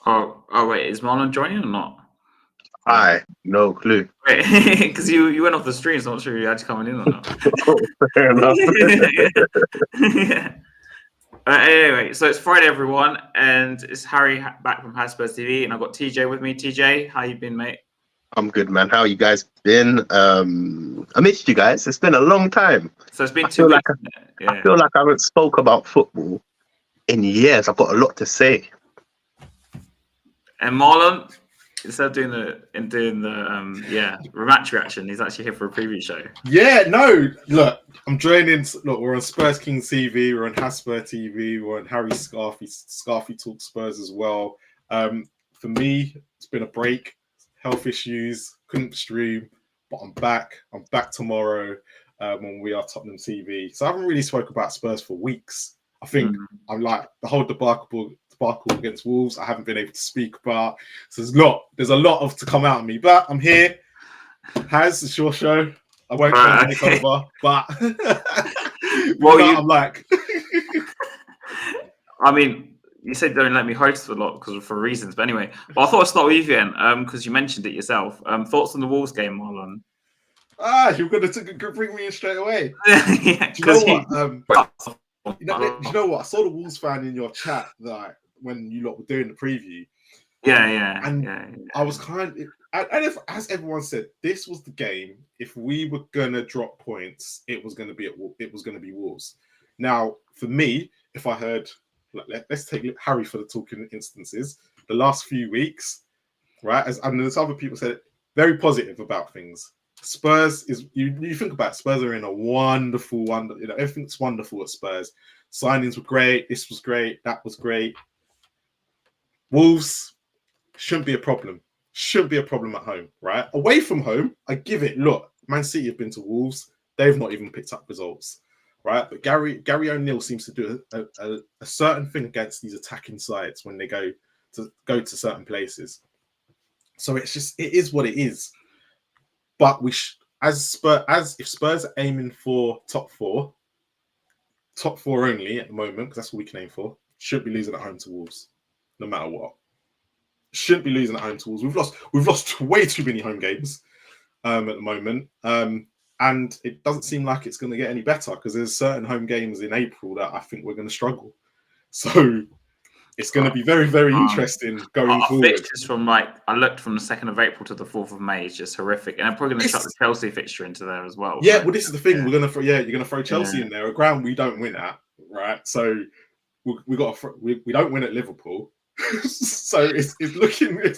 Oh, wait, is Marlon joining or not? No clue. Wait, because you went off the stream, so I'm not sure you're actually coming in or not. Fair enough. Yeah. Anyway, so it's Friday, everyone, and it's Harry back from Spurs TV, and I've got TJ with me. TJ, how you been, mate? I'm good, man. How you guys been? I missed you guys. It's been a long time. So it's been 2 weeks. I feel like I haven't spoke about football in years. I've got a lot to say. And Marlon, instead of doing the rematch reaction, he's actually here for a preview show. Yeah, no, look, I'm joining. Look, we're on Spurs Kings TV, we're on Hotspur TV, we're on Harry Scarfy Talk Spurs as well. For me, it's been a break, health issues, couldn't stream, but I'm back. I'm back tomorrow when we are Tottenham TV. So I haven't really spoke about Spurs for weeks. I think I'm like the whole debacle against Wolves. I haven't been able to speak about. So there's a lot of to come out of me, but I'm here. It's your show. I won't take over, but I'm like. I mean, you said don't let me host a lot for reasons, but anyway. Well, I thought I'd start with you then, because you mentioned it yourself. Thoughts on the Wolves game, Marlon? You're going to bring me in straight away. Yeah, do you know what? You know what? I saw the Wolves fan in your chat like when you lot were doing the preview. Yeah. I was as everyone said, this was the game. If we were gonna drop points, it was gonna be Wolves. Now, for me, if I heard, let's take Harry for the talking instances. The last few weeks, right? And there's other people said very positive about things. Spurs is you think about it, Spurs are in a wonderful. Everything's wonderful at Spurs. Signings were great. This was great. That was great. Wolves shouldn't be a problem. Shouldn't be a problem at home, right? Away from home, I give it. Look, Man City have been to Wolves. They've not even picked up results, right? But Gary O'Neill seems to do a certain thing against these attacking sides when they go to certain places. So it is what it is. But if Spurs are aiming for top four only at the moment, because that's what we can aim for, should be losing at home to Wolves, no matter what. Shouldn't be losing at home to Wolves. We've lost way too many home games at the moment, and it doesn't seem like it's going to get any better because there's certain home games in April that I think we're going to struggle. So it's going to be very, very interesting going forward. Fixtures from I looked from the 2nd of April to the 4th of May is just horrific, and I'm probably going to chuck the Chelsea fixture into there as well. Yeah, well, this is the thing. You're going to throw Chelsea in there, a ground we don't win at, right? So we don't win at Liverpool. So it's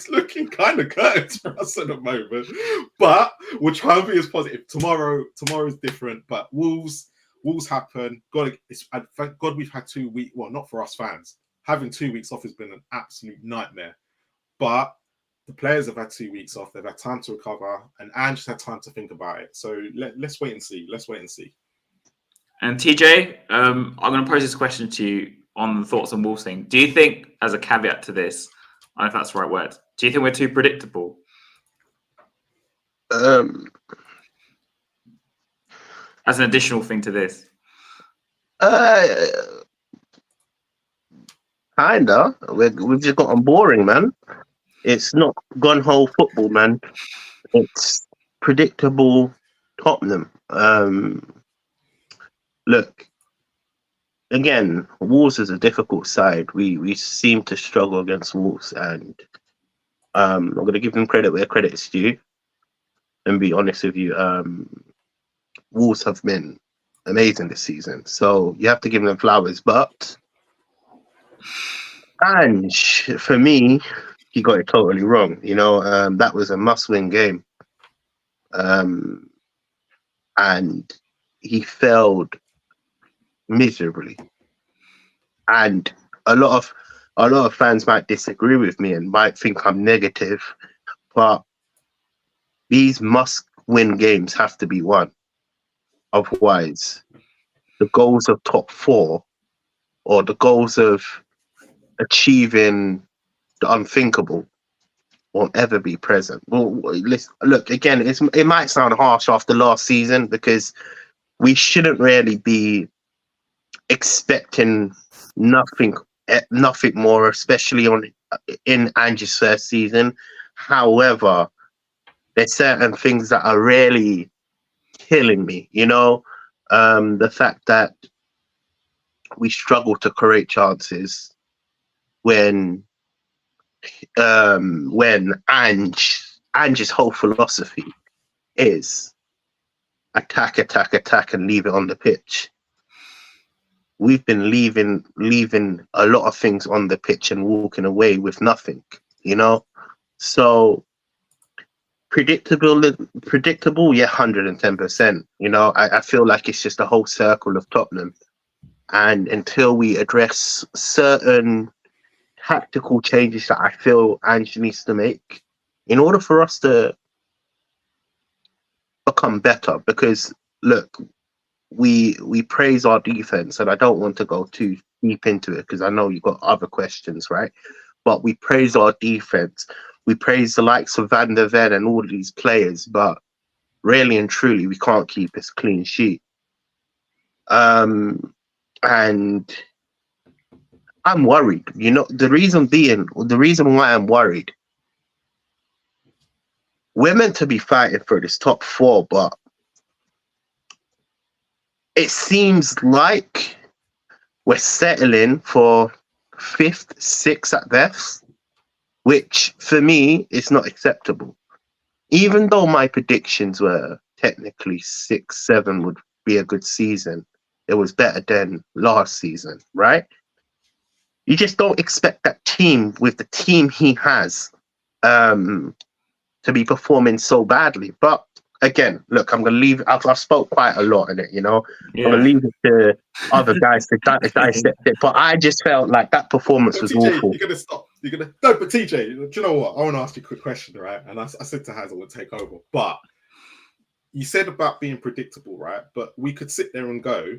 looking kind of curtains for us at the moment, but we'll try and be as positive. Tomorrow's different, but Wolves happen. Thank God we've had 2 weeks. Well, not for us fans. Having 2 weeks off has been an absolute nightmare, but the players have had 2 weeks off. They've had time to recover, and Ange just had time to think about it. So let's wait and see. And TJ, I'm going to pose this question to you on the thoughts on Wolves thing. Do you think, as a caveat to this, I don't know if that's the right word, do you think we're too predictable? As an additional thing to this? Kinda. We've just gotten boring, man. It's not gun-ho football, man. It's predictable Tottenham. Look, again, Wolves is a difficult side. We seem to struggle against Wolves, and I'm going to give them credit where credit is due, and be honest with you. Wolves have been amazing this season, so you have to give them flowers. But Ange, for me, he got it totally wrong. That was a must-win game, and he failed miserably. And a lot of fans might disagree with me and might think I'm negative, but these must-win games have to be won. Otherwise, the goals of top four or the goals of achieving the unthinkable won't ever be present. Well, look, again, it might sound harsh after last season because we shouldn't really be expecting nothing nothing more, especially in Ange's first season. However, there's certain things that are really killing me. The fact that we struggle to create chances when Ange's whole philosophy is attack, attack, attack, and leave it on the pitch. We've been leaving a lot of things on the pitch and walking away with nothing, So predictable, yeah, 110%. I feel like it's just a whole circle of Tottenham. And until we address certain tactical changes that I feel Ange needs to make in order for us to become better, because look, we praise our defense, and I don't want to go too deep into it because I know you've got other questions, right? But we praise our defense. We praise the likes of Van der Ven and all of these players, but really and truly, we can't keep this clean sheet. And I'm worried. The reason why I'm worried, we're meant to be fighting for this top four, but it seems like we're settling for 5th, 6th at best, which for me is not acceptable. Even though my predictions were technically 6, 7 would be a good season, it was better than last season, right? You just don't expect that team with the team he has to be performing so badly. But again, look, I'm going to leave. I've spoke quite a lot in it, I'm going to leave it to other guys to dissect it. But I just felt like that performance was TJ, awful. You're going to stop. No, but TJ, do you know what? I want to ask you a quick question, right? And I said to Hazel would take over. But you said about being predictable, right? But we could sit there and go,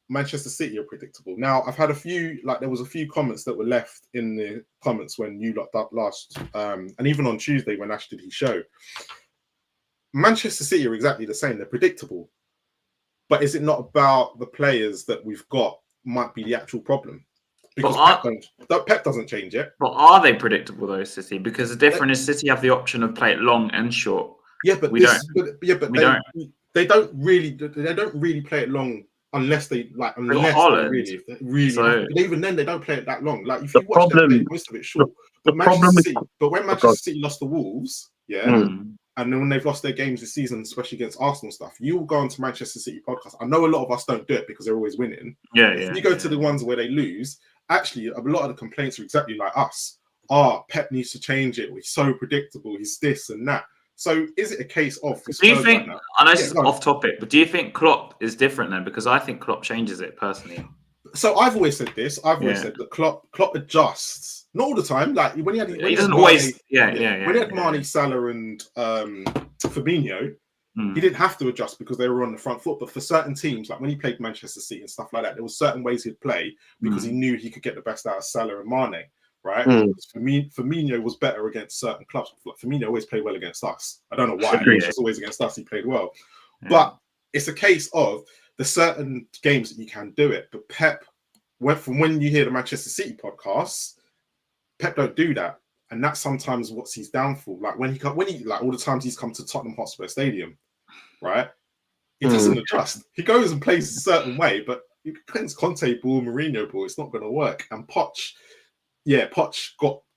Manchester City are predictable. Now, I've had there was a few comments that were left in the comments when you locked up last, and even on Tuesday when Ash did his show. Manchester City are exactly the same. They're predictable. But is it not about the players that we've got might be the actual problem? Because Pep doesn't change it. But are they predictable though, City? Because the difference is City have the option of play it long and short. Yeah, but they don't really play it long unless they really. So, but even then, they don't play it that long. Like if you watch them play, most of it short. But when Manchester City lost the Wolves, and then when they've lost their games this season, especially against Arsenal stuff, you will go onto Manchester City podcast. I know a lot of us don't do it because they're always winning. If you go to the ones where they lose, actually, a lot of the complaints are exactly like us. Pep needs to change it. He's so predictable. He's this and that. So is it a case of... Do you think... I know this is off topic, but do you think Klopp is different then? Because I think Klopp changes it personally. So I've always said this. I've always said that Klopp adjusts. Not all the time. Like when he had... He doesn't always... When he had Mane, Salah and Fabinho, he didn't have to adjust because they were on the front foot. But for certain teams, like when he played Manchester City and stuff like that, there were certain ways he'd play because he knew he could get the best out of Salah and Mane. Right? Firmino was better against certain clubs. Like Firmino always played well against us. I don't know why. He was always against us. He played well. But it's a case of the certain games that you can do it. But Pep, from when you hear the Manchester City podcasts, Pep don't do that. And that's sometimes what's his downfall. Like when he like all the times he's come to Tottenham Hotspur Stadium, right? He doesn't adjust. He goes and plays a certain way, but you can Conte ball, Mourinho ball, it's not going to work. And Poch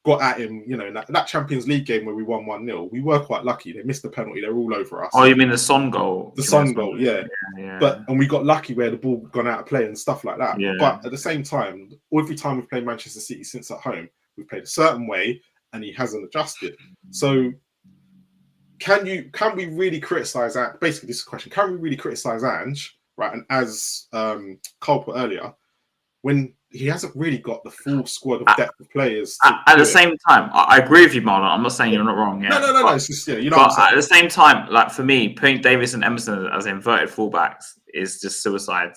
got at him, that Champions League game where we won 1-0. We were quite lucky. They missed the penalty. They're all over us. Oh, you mean the Son goal? The Son goal, yeah. And we got lucky where the ball gone out of play and stuff like that. Yeah. But at the same time, every time we've played Manchester City since at home, we've played a certain way and he hasn't adjusted. So can we really criticize that? Basically, this is a question. Can we really criticize Ange, right? And as Cole put earlier, when he hasn't really got the full squad of depth of players. At the same time, I agree with you, Marlon. I'm not saying you're not wrong. Yeah. No. It's just, but at the same time, like for me, putting Davis and Emerson as inverted fullbacks is just suicide.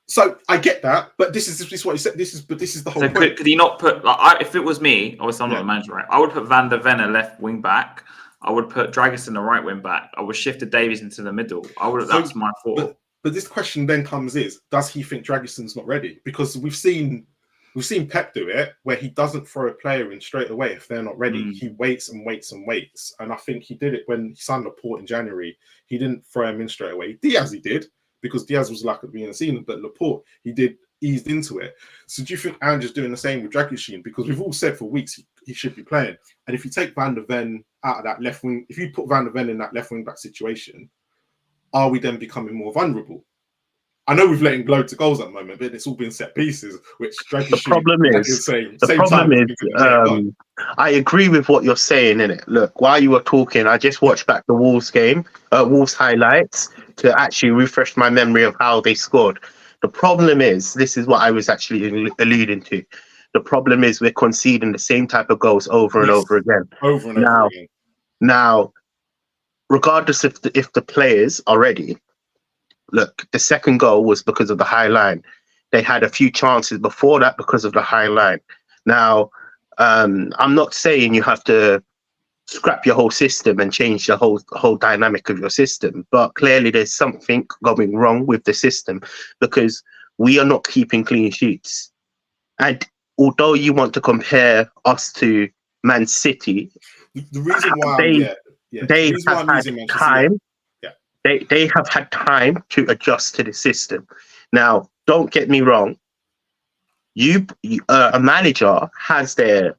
So I get that, but this is what he said. This is the whole point. Could he not put? If it was me, obviously I'm not the manager, right? I would put Van der Ven a left wing back. I would put Dragic a right wing back. I would shift Davies into the middle. That's my thought. But this question then comes does he think Dragison's not ready? Because we've seen We've seen Pep do it, where he doesn't throw a player in straight away if they're not ready. He waits and waits and waits. And I think he did it when he signed Laporte in January. He didn't throw him in straight away. Diaz, he did, because Diaz was like at the beginning of the season, but Laporte, he did eased into it. So do you think Ange's doing the same with Dragusin? Because we've all said for weeks he should be playing. And if you take Van der Ven out of that left wing, if you put Van der Ven in that left wing back situation, are we then becoming more vulnerable? I know we've let him glow to goals at the moment, but it's all been set pieces, which the problem is, I agree with what you're saying, innit? Look, while you were talking, I just watched back the Wolves game, Wolves highlights, to actually refresh my memory of how they scored. The problem is, this is what I was actually alluding to. The problem is we're conceding the same type of goals over and over again. Over and over again. Now, regardless if the players are ready, look, the second goal was because of the high line. They had a few chances before that because of the high line. Now, I'm not saying you have to scrap your whole system and change the whole dynamic of your system, but clearly there's something going wrong with the system because we are not keeping clean sheets. And although you want to compare us to Man City, the reason why they have had time. They have had time to adjust to the system. Now, don't get me wrong. A manager has their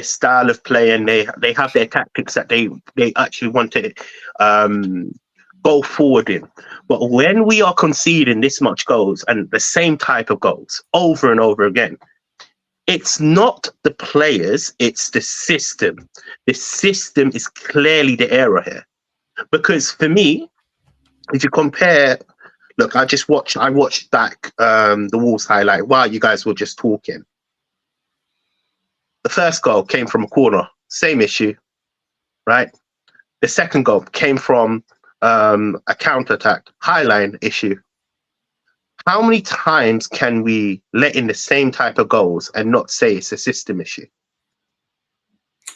style of play, and they have their tactics that they actually want to go forward in. But when we are conceding this much goals and the same type of goals over and over again, it's not the players, it's the system. The system is clearly the error here. Because for me, if you compare, look, I watched back the Wolves highlight while you guys were just talking. The first goal came from a corner, same issue, right? The second goal came from a counter-attack, highline issue. How many times can we let in the same type of goals and not say it's a system issue?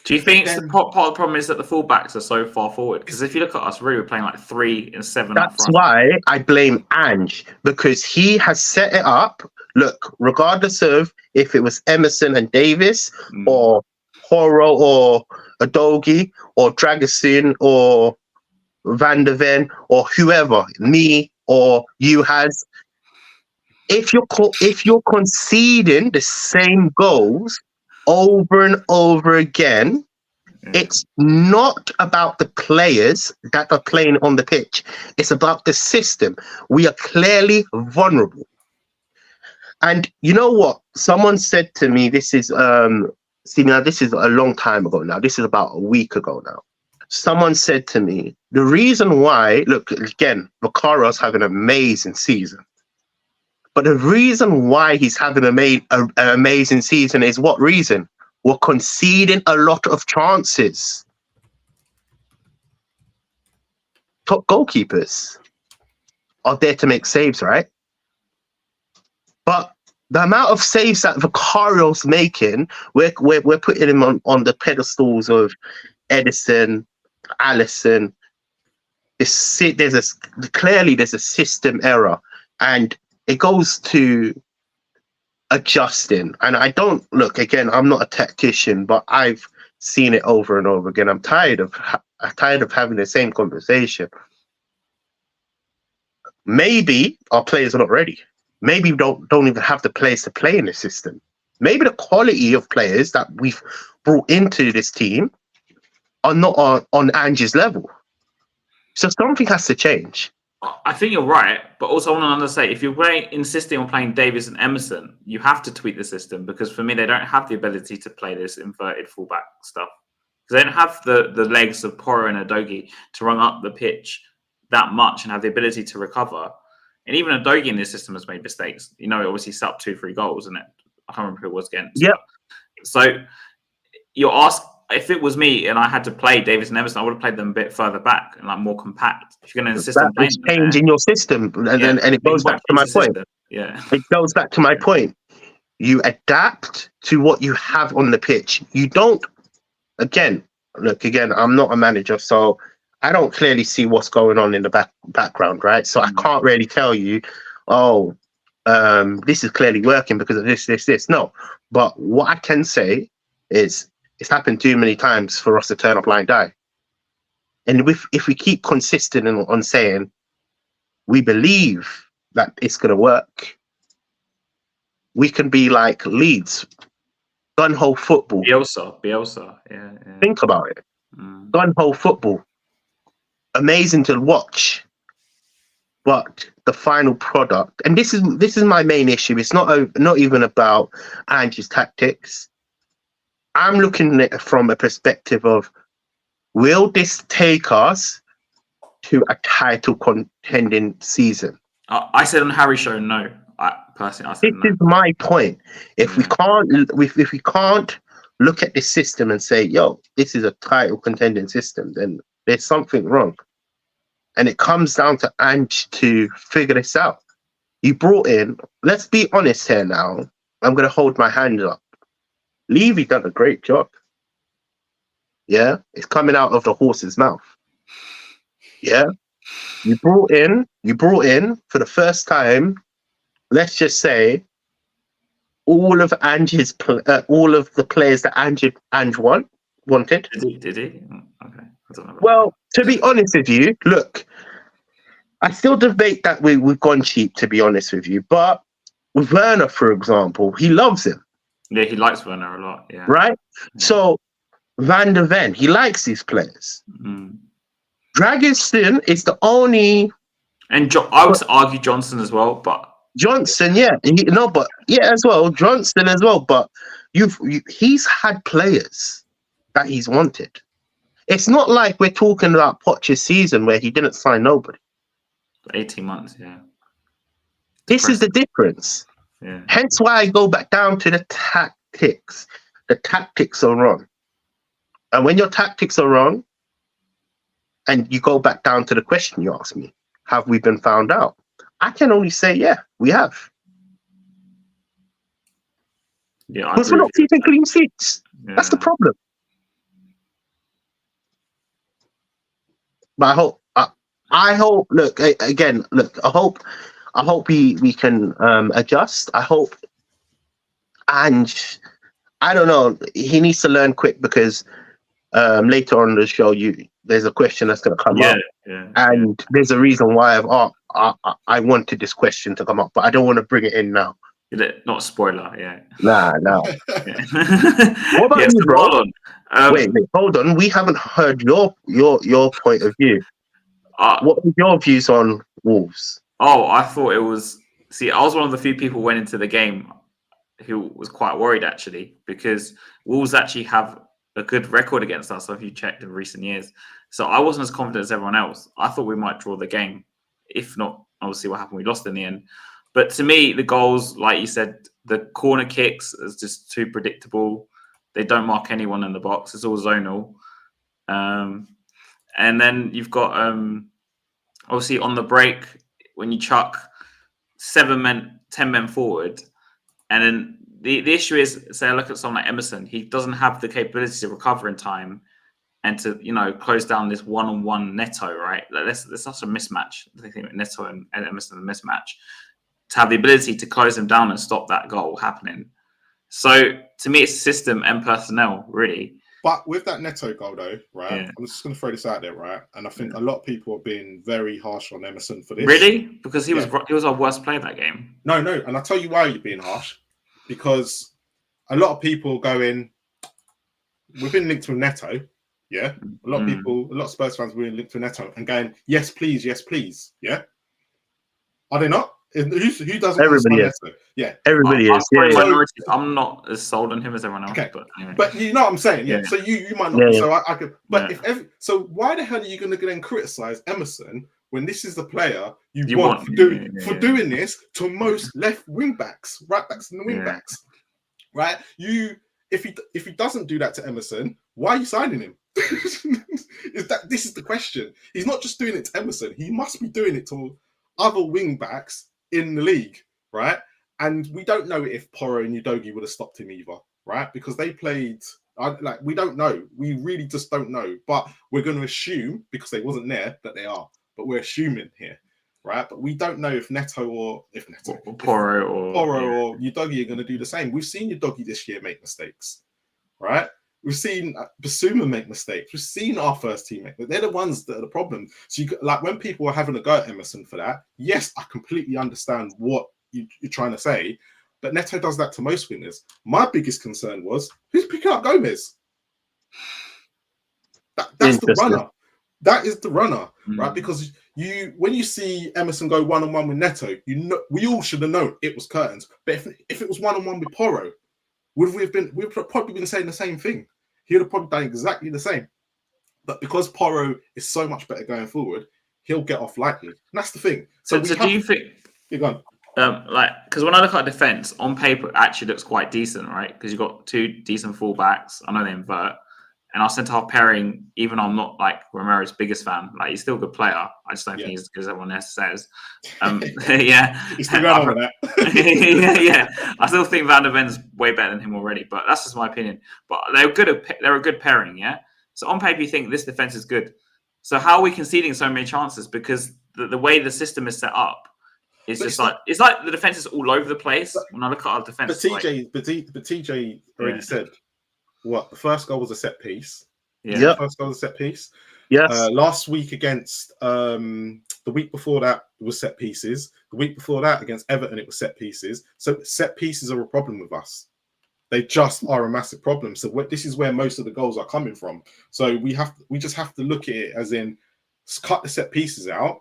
Do you think part of the problem is that the fullbacks are so far forward? Because if you look at us, really, we're playing like 3 and 7 up front. That's why I blame Ange, because he has set it up. Look, regardless of if it was Emerson and Davis or Horo or Adogi or Dragusin or Van der Ven or whoever, me or you has, if you're conceding the same goals over and over again, it's not about the players that are playing on the pitch. It's about the system. We are clearly vulnerable. And you know what? Someone said to me, this is this is a long time ago now. This is about a week ago now. Someone said to me, the reason why, look, again, Vicario's having an amazing season. But the reason why he's having an amazing season is what reason? We're conceding a lot of chances. Top goalkeepers are there to make saves, right? But the amount of saves that Vicario's making, we're putting him on the pedestals of Edison, Alisson. Clearly there's a system error, and it goes to adjusting. And I don't look again. I'm not a tactician, but I've seen it over and over again. I'm tired of having the same conversation. Maybe our players are not ready. Maybe we don't even have the players to play in the system. Maybe the quality of players that we've brought into this team are not on Ange's level. So something has to change. I think you're right, but also I want to say, if you're insisting on playing Davis and Emerson, you have to tweak the system, because for me, they don't have the ability to play this inverted fullback stuff. Because they don't have the legs of Porro and Adogi to run up the pitch that much and have the ability to recover. And even Adogi in this system has made mistakes. You know, obviously set up 2-3 goals, and I can't remember who it was against. Yeah. So you're asked, if it was me and I had to play Davis and Emerson, I would have played them a bit further back and like more compact. If you're going to insist on playing them, changing your system, and it goes back to my point. Yeah, it goes back to my point. You adapt to what you have on the pitch. You don't. Again, I'm not a manager, so I don't clearly see what's going on in the background, right? So I can't really tell you, oh, this is clearly working because of this. No, but what I can say is it's happened too many times for us to turn a blind eye. And if we keep consistent on saying we believe that it's going to work, we can be like Leeds, gun-ho football. Bielsa, yeah. Think about it. Gun-ho football. Amazing to watch. But the final product, and this is my main issue. It's not even about Ange's tactics. I'm looking at it from a perspective of, will this take us to a title contending season? I said on Harry's show, no. I said this no. is my point. If we can't look at this system and say, yo, this is a title contending system, then there's something wrong. And it comes down to Ange to figure this out. You brought in, let's be honest here now, I'm going to hold my hand up. Levy done a great job. Yeah, it's coming out of the horse's mouth. Yeah, you brought in for the first time, let's just say, all of the players that Ange wanted. Did he? Okay, I don't know. Well, to be honest with you, look, I still debate that we've gone cheap, to be honest with you. But with Werner, for example, he loves him. Yeah, he likes Werner a lot. Yeah. Right? Yeah. So Van der Ven, he likes these players. Dragiston is the only... And I would argue Johnson as well, but... Johnson, yeah. As well. Johnson as well. But he's had players that he's wanted. It's not like we're talking about Poch's season where he didn't sign nobody. 18 months, yeah. This is the difference. Yeah. Hence why I go back down to the tactics. The tactics are wrong. And when your tactics are wrong, and you go back down to the question you asked me, have we been found out? I can only say, yeah, we have. Yeah, because we're not keeping clean sheets. Yeah. That's the problem. But I hope. Look, again. Look, I hope we can adjust. I hope, and I don't know. He needs to learn quick because later on in the show, there's a question that's going to come up, and there's a reason why I wanted this question to come up, but I don't want to bring it in now. Not a spoiler, yeah. Nah. Yeah. What about you, bro? Hold on. Wait, hold on. We haven't heard your point of view. What are your views on Wolves? Oh, I thought it was... See, I was one of the few people who went into the game who was quite worried, actually, because Wolves actually have a good record against us, if you checked in recent years. So I wasn't as confident as everyone else. I thought we might draw the game. If not, obviously what happened, we lost in the end. But to me, the goals, like you said, the corner kicks is just too predictable. They don't mark anyone in the box. It's all zonal. And then you've got, obviously, on the break, when you chuck 7 men, 10 men forward, and then the issue is, say I look at someone like Emerson, he doesn't have the capability to recover in time and to, close down this one-on-one Neto, right? There's such a mismatch. I think Neto and Emerson are a mismatch. To have the ability to close them down and stop that goal happening. So to me, it's system and personnel, really. But with that Neto goal, though, right? Yeah. I'm just going to throw this out there, right? And I think a lot of people have been very harsh on Emerson for this. Really? Because he was our worst player that game. No. And I'll tell you why you're being harsh. Because a lot of people going, we've been linked with Neto. Yeah. A lot of Spurs fans were linked to Neto and going, yes, please. Yeah. Are they not? Who doesn't? Everybody is. Yeah, everybody is. Yeah. I'm not as sold on him as everyone else. Okay, but anyway. But you know what I'm saying, yeah. So you might not. So I could. But so why the hell are you going to then criticize Emerson when this is the player you want for doing this to most left wing backs, right backs, and the wing backs, right? If he doesn't do that to Emerson, why are you signing him? This is the question. He's not just doing it to Emerson. He must be doing it to other wing backs in the league, right? And we don't know if Porro and Udogie would have stopped him either, right? Because they played, we don't know. We really just don't know. But we're going to assume, because they wasn't there, that they are. But we're assuming here. right? But we don't know if Neto or Porro or Udogie are going to do the same. We've seen Udogie this year make mistakes, right? We've seen Basuma make mistakes. We've seen our first team make. They're the ones that are the problem. So, like when people are having a go at Emerson for that, yes, I completely understand what you're trying to say, but Neto does that to most winners. My biggest concern was who's picking up Gomez. That's the runner. That is the runner, right? Because when you see Emerson go one-on-one with Neto, we all should have known it was curtains. But if it was one-on-one with Porro, we've probably been saying the same thing. He would have probably done exactly the same. But because Porro is so much better going forward, he'll get off lightly. And that's the thing. So do you think? You're gone. Because when I look at defense on paper, it actually looks quite decent, right? Because you've got two decent fullbacks. I know they invert. And our centre half pairing, even though I'm not like Romero's biggest fan, like he's still a good player. I just don't think he's as good as everyone else says. He's still going on with that. Yeah. I still think Van der Ven's way better than him already, but that's just my opinion. But they're a good pairing, yeah. So on paper, you think this defense is good. So how are we conceding so many chances? Because the way the system is set up is it's like the defense is all over the place. When I look at our defense, but TJ already said. What, the first goal was a set piece? Yeah. The first goal was a set piece. Yes. Last week against the week before that it was set pieces. The week before that against Everton it was set pieces. So set pieces are a problem with us. They just are a massive problem. So this is where most of the goals are coming from. So we just have to look at it as in cut the set pieces out.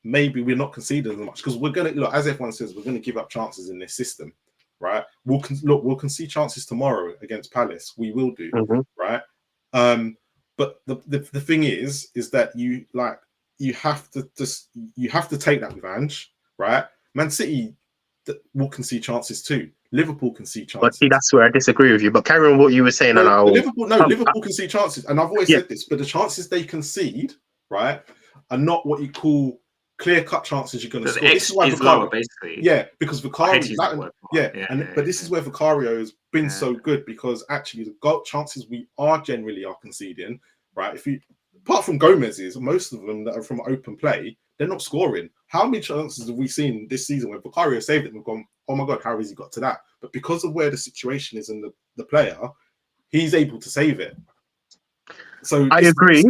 Maybe we're not conceding as much because we're gonna look, as everyone says, we're gonna give up chances in this system. Right, we'll concede chances tomorrow against Palace. We will do, right? But the thing is that you have to take that with Ange, right? Man City will concede chances too. Liverpool concede chances. But see, that's where I disagree with you. But carry on what you were saying, Liverpool concede chances, and I've always said this. But the chances they concede, right, are not what you call clear-cut chances you're going to score. This is why Vicario, basically. Because Vicario, but this is where Vicario has been so good because actually the goal chances we are conceding, right? Apart from Gomez's, most of them that are from open play, they're not scoring. How many chances have we seen this season where Vicario saved it and we've gone, oh my God, how has he got to that? But because of where the situation is in the player, he's able to save it. So I agree.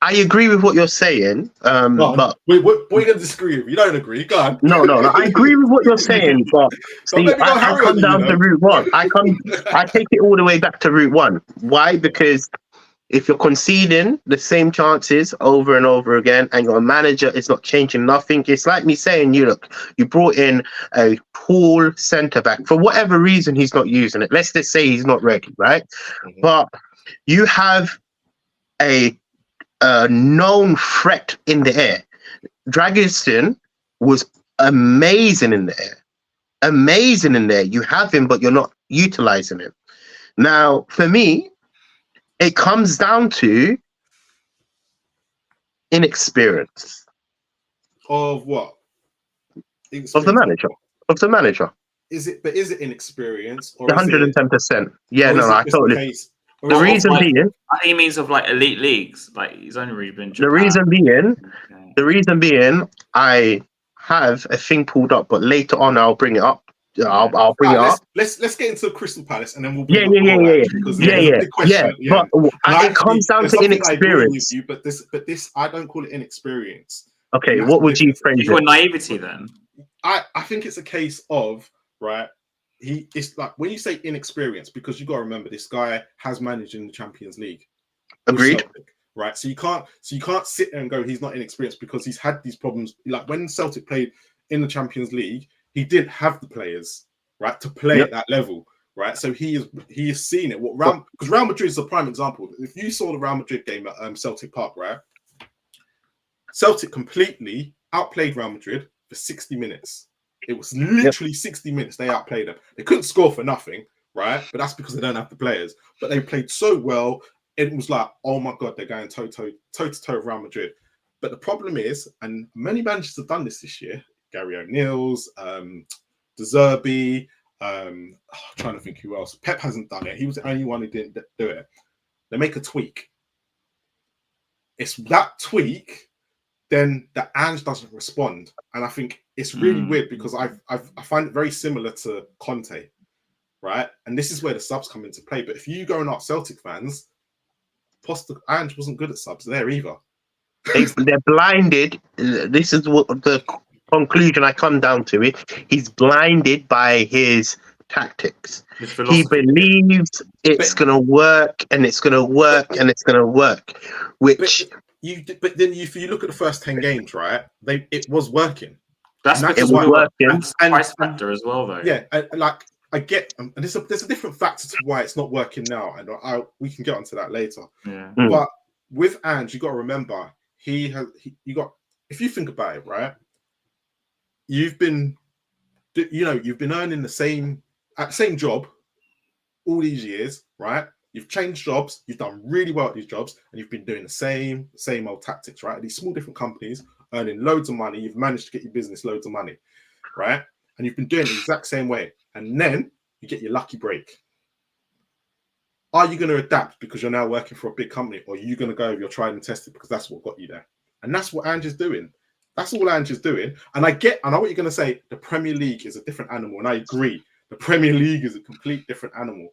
I agree with what you're saying, but we're going to disagree with. You don't agree? Go on. No. I agree with what you're saying, but see, I come down to route one. I take it all the way back to route one. Why? Because if you're conceding the same chances over and over again, and your manager is not changing nothing, it's like me saying, you brought in a tall centre back for whatever reason he's not using it. Let's just say he's not ready, right? But you have a known threat in the air. Dragiston was amazing in the air. You have him, but you're not utilizing him. Now, for me, it comes down to inexperience. Of what? Of the manager. Is it inexperience? Or 110%. Yeah, no, I totally. The reason being, I think he means of like elite leagues. Like he's only really been. The reason being, I have a thing pulled up, but later on I'll bring it up. I'll bring it up. Let's get into Crystal Palace and then we'll. Yeah. But it comes down to inexperience. But this, I don't call it inexperience. Okay, what would you phrase it? For naivety, then. I think it's a case of right. It's like when you say inexperienced, because you got to remember this guy has managed in the Champions League. Agreed. Celtic, right? So you can't sit there and go he's not inexperienced because he's had these problems. Like when Celtic played in the Champions League, he didn't have the players right to play at that level, right? So he has seen it. Because Real Madrid is a prime example. If you saw the Real Madrid game at Celtic Park, right? Celtic completely outplayed Real Madrid for 60 minutes. It was literally 60 minutes. They outplayed them. They couldn't score for nothing, right? But that's because they don't have the players. But they played so well. It was like, oh my God, they're going toe to toe with Real Madrid. But the problem is, and many managers have done this year, Gary O'Neill's, De Zerbi, trying to think who else. Pep hasn't done it. He was the only one who didn't do it. They make a tweak. It's that tweak then the Ange doesn't respond. And I think it's really weird because I find it very similar to Conte, right? And this is where the subs come into play. But if you go and ask Celtic fans, Ange wasn't good at subs there either. They're blinded. This is what the conclusion I come down to. He's blinded by his tactics. He believes it's going to work, and it's going to work, and it's going to work. Which but then if you look at the first 10 games, right? It was working. That's because that's the price factor as well, though. Yeah, like I get, and there's a different factor to why it's not working now, and we can get onto that later. Yeah. But with Ange, you got to remember if you think about it, right? You've been earning the same job all these years, right? You've changed jobs, you've done really well at these jobs, and you've been doing the same old tactics, right? These small different companies earning loads of money, you've managed to get your business loads of money, right? And you've been doing it the exact same way, and then you get your lucky break. Are you going to adapt because you're now working for a big company, or are you going to go with your tried and tested because that's what got you there? And that's what Ange is doing. That's all Ange is doing. And I know what you're going to say. The Premier League is a different animal, and I agree. The Premier League is a complete different animal,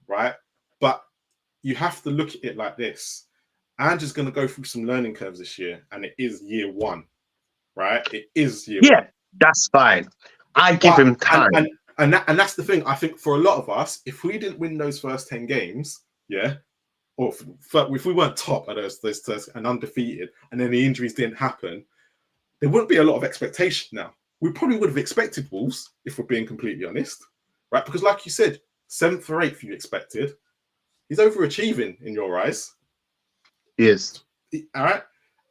right? But you have to look at it like this. Ange is going to go through some learning curves this year, and it is year one, right? It is year one. Yeah, that's fine. I give him time. And that's the thing. I think for a lot of us, if we didn't win those first 10 games, yeah, or if we weren't top at those and undefeated, and then the injuries didn't happen, there wouldn't be a lot of expectation now. We probably would have expected Wolves, if we're being completely honest, right? Because like you said, 7th or 8th you expected. He's overachieving in your eyes. Yes. All right.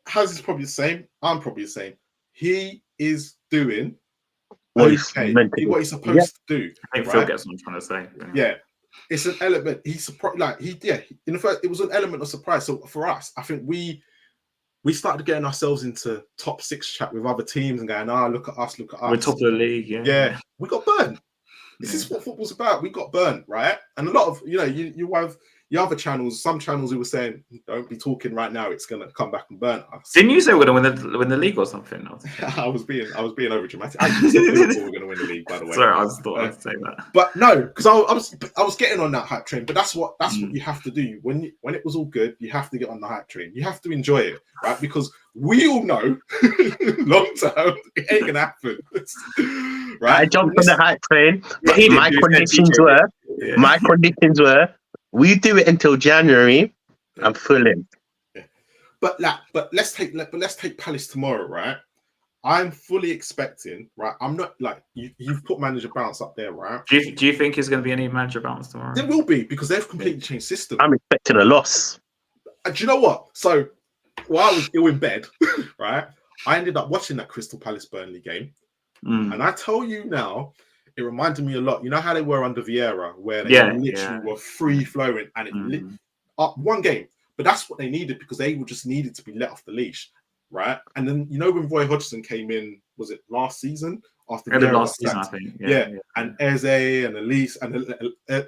How's is probably the same? I'm probably the same. He is doing what he's supposed to do. I think Phil gets what I'm trying to say. Yeah. It's an element. He's surprised. In the first, it was an element of surprise. So for us, I think we started getting ourselves into top 6 chat with other teams and going, look at us. We're top of the league. Yeah. We got burned. This is what football's about. We got burnt, right? And a lot of, you have your other channels, some channels who were saying, don't be talking right now, it's going to come back and burn us. Didn't you say we're going to win the league or something? I was being over dramatic. I actually said Liverpool were going to win the league, by the way. Sorry, I just thought I'd say that. But no, because I was getting on that hype train. But that's what you have to do. When it was all good, you have to get on the hype train. You have to enjoy it, right? Because we all know long term, it ain't going to happen. Right? I jumped on the hype train, but my conditions were, we do it until January. I'm full in. Yeah. But let's take Palace tomorrow, right? I'm fully expecting, right? I'm not like you've put manager bounce up there, right? Do you think there's going to be any manager bounce tomorrow? There will be, because they've completely changed system. I'm expecting a loss. And do you know what? So while I was ill in bed, right, I ended up watching that Crystal Palace Burnley game. And I tell you now, it reminded me a lot. You know how they were under Vieira, where they literally were free flowing, and it lit up one game. But that's what they needed, because they just needed to be let off the leash, right? And then when Roy Hodgson came in, was it last season? After Vieira last season, I think. Yeah. And Eze and Elise and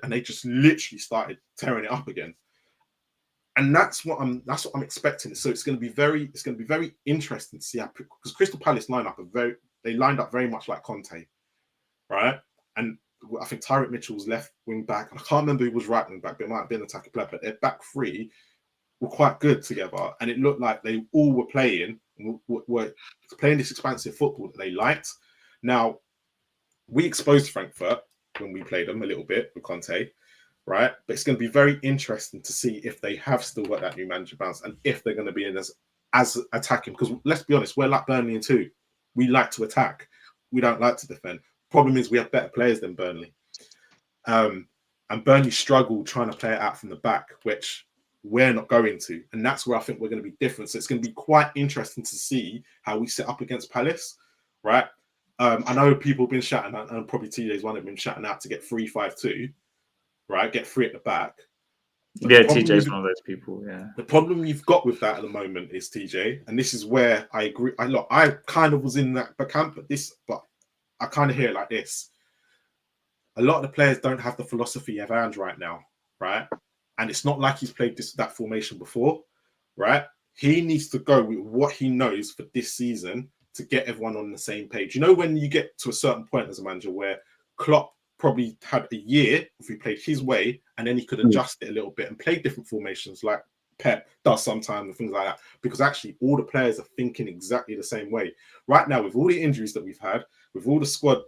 they just literally started tearing it up again. And that's what I'm expecting. So it's going to be very interesting to see how, because Crystal Palace lined up very much like Conte, right? And I think Tyreek Mitchell's left wing back. I can't remember who was right wing back, but it might have been an attacking player. But their back three were quite good together, and it looked like they all were playing this expansive football that they liked. Now, we exposed Frankfurt when we played them a little bit with Conte, right? But it's going to be very interesting to see if they have still got that new manager bounce, and if they're going to be in as attacking. Because let's be honest, we're like Burnley in 2. We like to attack. We don't like to defend. Problem is we have better players than Burnley. And Burnley struggle trying to play it out from the back, which we're not going to. And that's where I think we're going to be different. So it's going to be quite interesting to see how we set up against Palace, right? I know people have been shouting out, and probably TJ's one of them, been shouting out to get 3-5-2, right? Get 3 at the back. But TJ's one of those people, yeah. The problem you've got with that at the moment is, TJ, and this is where I agree. I kind of was in that camp, but I kind of hear it like this. A lot of the players don't have the philosophy of Ange right now, right? And it's not like he's played that formation before, right? he needs to go with what he knows for this season to get everyone on the same page. You know, when you get to a certain point as a manager where Klopp probably had a year if he played his way, and then he could adjust it a little bit and play different formations like Pep does sometimes and things like that, because actually all the players are thinking exactly the same way. Right now, with all the injuries that we've had, with all the squad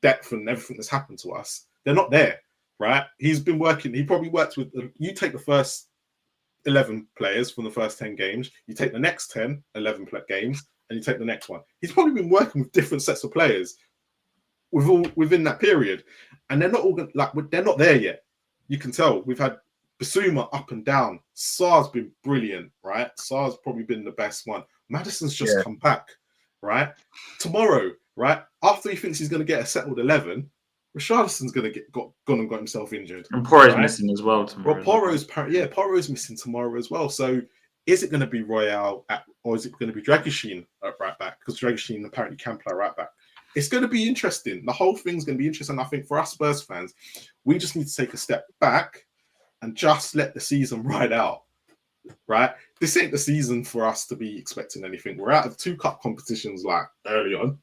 depth and everything that's happened to us, they're not there, right? He's been working, he probably worked with, you take the first 11 players from the first 10 games, you take the next 10, 11 games, and you take the next one. He's probably been working with different sets of players within that period, and they're not all like, they're not there yet. You can tell we've had Basuma up and down. Sar's been brilliant, right? Sar's probably been the best one. Madison's just come back, right? Tomorrow, right? After he thinks he's going to get a settled 11, Richarlison's going to got himself injured. And Porro's missing as well tomorrow. Well, Porro's missing tomorrow as well. So is it going to be Royale or is it going to be Dragoshin at right back? Because Dragoshin apparently can play right back. It's going to be interesting. The whole thing's going to be interesting. I think for us Spurs fans, we just need to take a step back and just let the season ride out, right? This ain't the season for us to be expecting anything. We're out of 2 cup competitions like early on,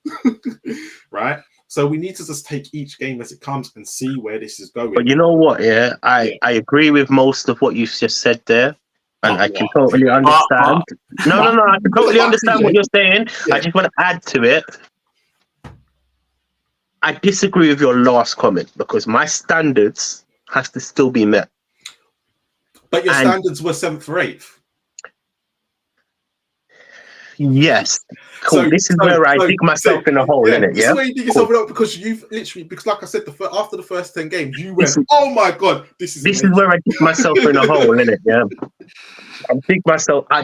right? So we need to just take each game as it comes and see where this is going. But you know what? I agree with most of what you've just said there. And I can totally understand. No, I can totally understand what you're saying. Yeah. I just want to add to it. I disagree with your last comment because my standards has to still be met. But your standards were 7th or 8th. Yes. Cool. So, this is where I dig myself in a hole, innit? This is where you dig yourself in a hole because you've literally, because like I said, after the first 10 games, you went, oh my God, this is where I dig myself in a hole, innit? Yeah.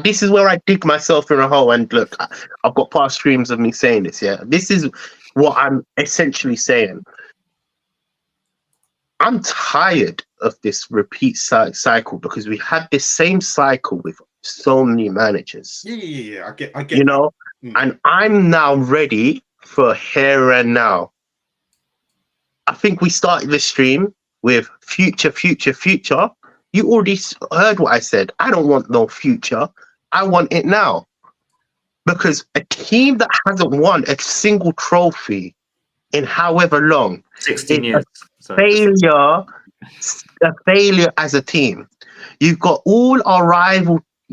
This is where I dig myself in a hole. And look, I've got past streams of me saying this, yeah. This is what I'm essentially saying. I'm tired of this repeat cycle because we had this same cycle with so many managers. Yeah. I get. You know, and I'm now ready for here and now. I think we started the stream with future. You already heard what I said. I don't want no future. I want it now. Because a team that hasn't won a single trophy in however long, 16 years. A failure as a team. You've got all our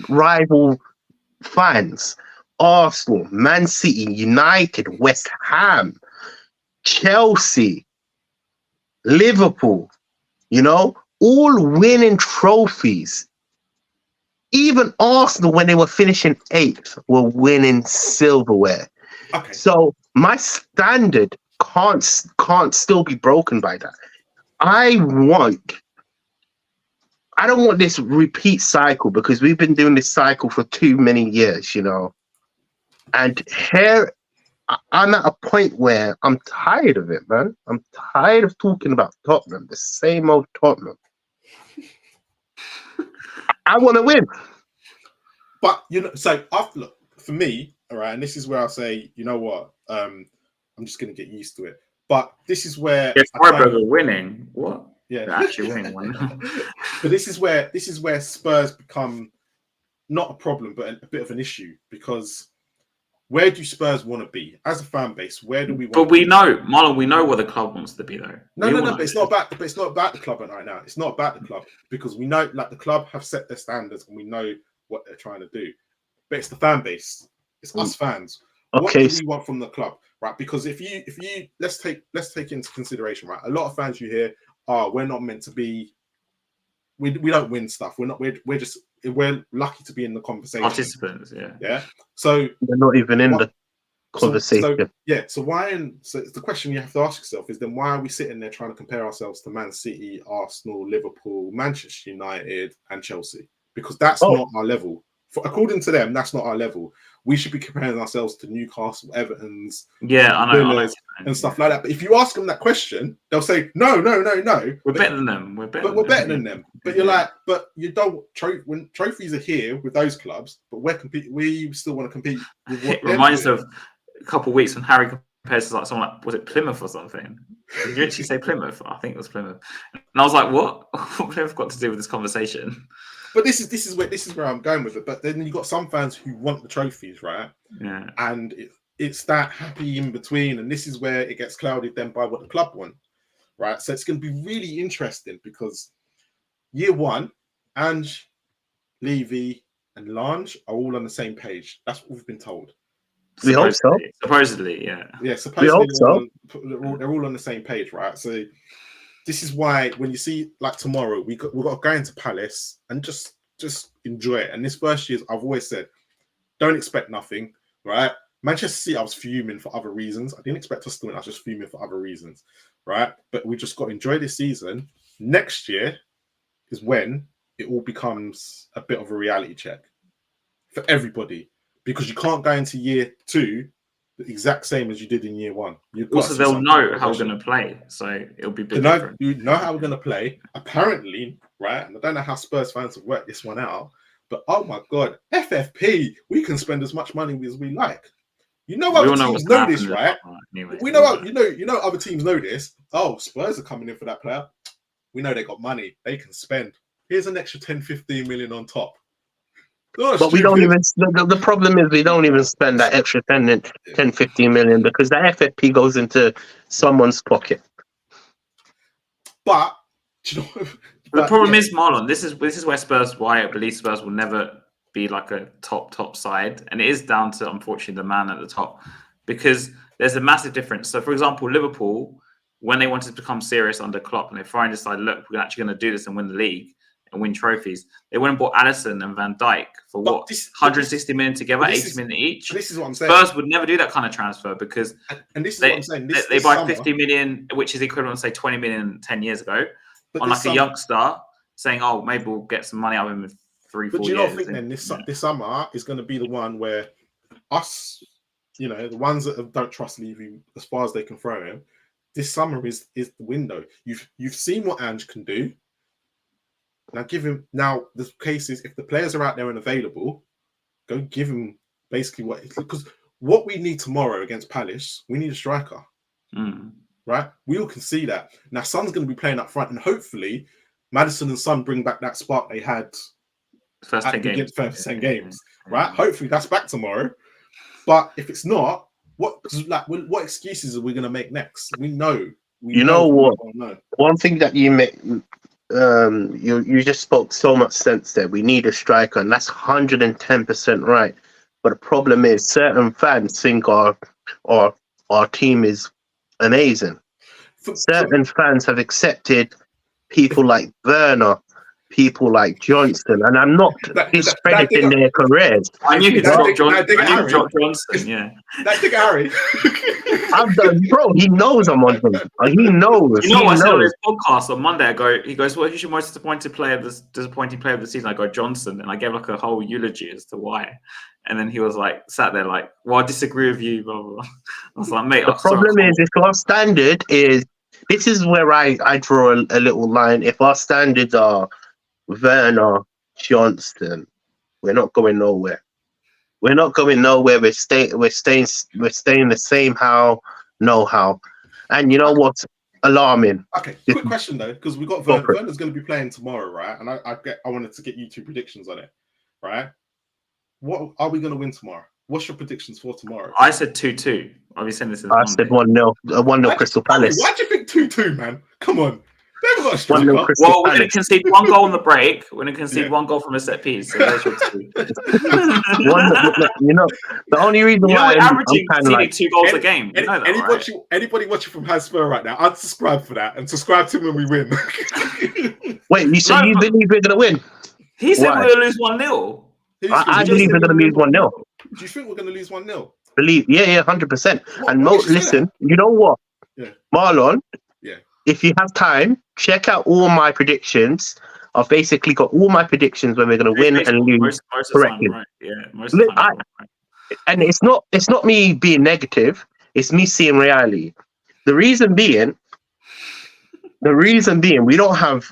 rival fans, Arsenal, Man City, United, West Ham, Chelsea, Liverpool, you know, all winning trophies. Even Arsenal, when they were finishing 8th, were winning silverware. Okay. So my standard can't still be broken by that. I don't want this repeat cycle because we've been doing this cycle for too many years, you know. And here, I'm at a point where I'm tired of it, man. I'm tired of talking about Tottenham, the same old Tottenham. I want to win. But, you know, so look, for me, all right, and this is where I say, you know what, I'm just going to get used to it. But this is where Freiburg winning. What? Yeah, they're actually winning one. But this is where Spurs become not a problem, but a bit of an issue, because where do Spurs want to be as a fan base? Where do we want? But we know, Marlon, we know where the club wants to be, though. No. But it's not about the club right now. It's not about the club because we know, like, the club have set their standards and we know what they're trying to do. But it's the fan base. It's us fans. Okay. What do we want from the club, right? Because if you let's take into consideration, right? A lot of fans you hear, we're not meant to be. We don't win stuff. We're lucky to be in the conversation. Participants, yeah. Yeah. So they're not even in the conversation. So the question you have to ask yourself is then why are we sitting there trying to compare ourselves to Man City, Arsenal, Liverpool, Manchester United, and Chelsea? Because that's not our level. According to them, that's not our level. We should be comparing ourselves to Newcastle, Everton's, Villas, and stuff like that. But if you ask them that question, they'll say, no. We're better than them. We're better than them. But you're like, but you don't. When trophies are here with those clubs, but we still want to compete with what it reminds of a couple of weeks when Harry compared to like someone like, was it Plymouth or something? Did you actually say Plymouth? I think it was Plymouth. And I was like, what? What Plymouth got to do with this conversation? But this is where I'm going with it. But then you got some fans who want the trophies, right? Yeah. And it's that happy in between, and this is where it gets clouded then by what the club want, right? So it's going to be really interesting because year one, Ange, Levy, and Lange are all on the same page. That's what we've been told. We hope so. Supposedly, yeah. Yeah, supposedly they're all on the same page, right? So this is why when you see like tomorrow, we've got to go into Palace and just enjoy it. And this first year, I've always said, don't expect nothing, right? Manchester City, I was fuming for other reasons. I didn't expect us to win. I was just fuming for other reasons, right? But we just got to enjoy this season. Next year is when it all becomes a bit of a reality check for everybody, because you can't go into year two the exact same as you did in year one. Also, they'll know how we're going to play, so it'll be a bit different. You know how we're going to play. Apparently, right? And I don't know how Spurs fans have worked this one out, but oh my God, FFP, we can spend as much money as we like. You know other teams know this, right? Anyway, we know, you know other teams know this. Oh, Spurs are coming in for that player. We know they got money. They can spend. Here's an extra 10, 15 million on top. But we don't even, the problem is we don't even spend that extra 10, 15 million because the FFP goes into someone's pocket. But, you know, the problem is, Marlon, this is where Spurs, why I believe Spurs will never be like a top side. And it is down to, unfortunately, the man at the top, because there's a massive difference. So, for example, Liverpool, when they wanted to become serious under Klopp and they finally decided, look, we're actually going to do this and win the league and win trophies, they went and bought Alisson and Van Dijk for what? 160 million together, 80 million each. This is what I'm saying. Spurs would never do that kind of transfer because and this is what I'm saying. They buy 50 million, which is equivalent to say 20 million 10 years ago, on like a youngster, saying, "Oh, maybe we'll get some money out of him in 3-4 years." But do you not think then this summer is going to be the one where us, you know, the ones that don't trust Levy as far as they can throw him, this summer is the window. You've seen what Ange can do. Now give him. Now the case is, if the players are out there and available, go give him basically because what we need tomorrow against Palace, we need a striker, right? We all can see that. Now Son's going to be playing up front, and hopefully Maddison and Son bring back that spark they had first 10 games, right? Hopefully that's back tomorrow. But if it's not, what excuses are we going to make next? We know. You know what? One thing that you make. You just spoke so much sense there. We need a striker, and that's 110% right. But the problem is, certain fans think our team is amazing. Certain fans have accepted people like Werner, people like Johnson, and I'm not discrediting their careers. I knew you could drop Johnson. Yeah, that big Harry. I'm done, bro. He knows I'm on him. He knows. You know what I said on his podcast on Monday? He goes, "Well, who's your most disappointing player of the season?" I go, "Johnson," and I gave like a whole eulogy as to why. And then he was like, sat there like, "Well, I disagree with you." Blah blah blah. I was like, "Mate, the problem is, if our standard is, this is where I draw a little line. If our standards are Werner, Johnson, we're not going nowhere. We're not going nowhere. We're staying the same how. And you know what's alarming? Okay, quick question though, because we got Werner's going to be playing tomorrow, right? And I wanted to get you two predictions on it, right? What are we going to win tomorrow? What's your predictions for tomorrow? I said 2-2. I'll be saying this. I said 1-0. 1-0 Crystal Palace. Why do you think 2-2, man? Come on. Well, we're going to concede one goal on the break. We're going to concede one goal from a set piece. So there's your 2. You know, the only reason why we're averaging conceding 2 goals a game. You know that, anybody watching from Hotspur right now, I'd subscribe for that and subscribe to when we win. Wait, you believe we're going to win? He said we're going to lose 1-0. I believe we're going to lose 1-0. Do you think we're going to lose 1-0? Believe, yeah, 100%. And listen, you know what, Marlon? Yeah. If you have time, check out all my predictions. I've basically got all my predictions when we're going to win and lose most correctly. Right. Yeah, most of the time. And it's not me being negative. It's me seeing reality. The reason being, we don't have.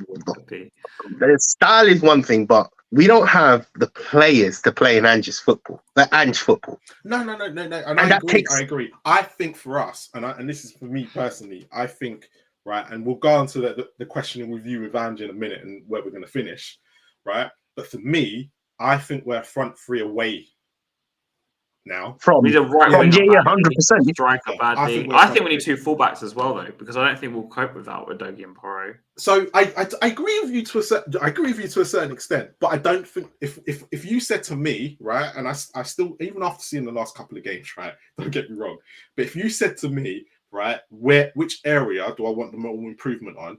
The style is one thing, but we don't have the players to play in Ange's football. The Ange football. No. And And I that agree. takes- I agree. I think for us, and this is for me personally, I think, right, and we'll go on to the questioning review with Ange in a minute and where we're going to finish, right? But for me, I think we're front three away now. From We need a right Yeah, winger, yeah, badly. 100%. Striker Yeah, badly. we're I front think we need three. two fullbacks as well, though, because I don't think we'll cope with that with Dogie and Porro. So I agree with you to a certain extent, but I don't think if you said to me, right, and I still, even after seeing the last couple of games, right, don't get me wrong, but if you said to me, right, which area do I want the more improvement on,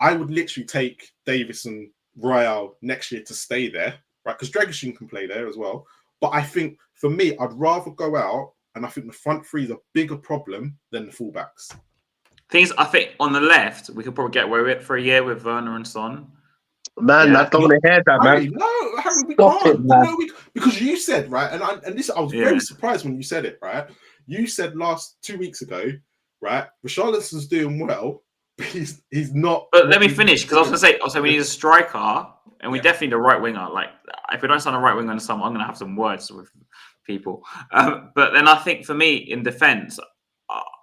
I would literally take Davis and Royale next year to stay there, right, because Dragusin can play there as well. But I think for me, I'd rather go out, and I think the front three is a bigger problem than the fullbacks. Things I think on the left we could probably get away with it for a year with Werner and Son. Man, Yeah. I don't want to hear that, Harry, man. no, Harry, we Stop can't. it, man. No, because you said, right, and I was Yeah. very surprised when you said it, right? You said 2 weeks ago, right, Richarlison's doing well, but he's not. But let me finish, because I was going to say, we need a striker, and we Yeah. definitely need a right winger. Like, if we don't sign a right winger in summer, I'm going to have some words with people. But then I think for me, in defence,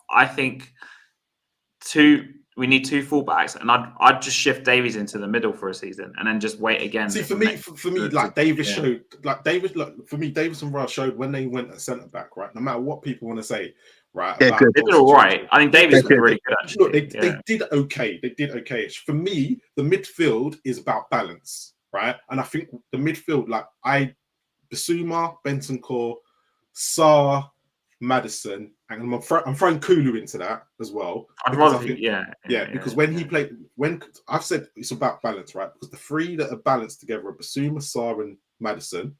I think we need two fullbacks, and I'd just shift Davies into the middle for a season, and then just wait again. See, for me, like Davis showed, for me, Davis and Royal showed when they went at centre back, right? No matter what people want to say, right? They're good. They did all right. I think Davies was really good, actually. Look, they did okay. They did okay. For me, the midfield is about balance, right? And I think the midfield, Bissouma, Bentancur, Sarr, Maddison, and I'm throwing Kulu into that as well. I'd rather think, yeah, because when he played, when I've said it's about balance, right? Because the three that are balanced together are Bissouma, Sarr, and Maddison,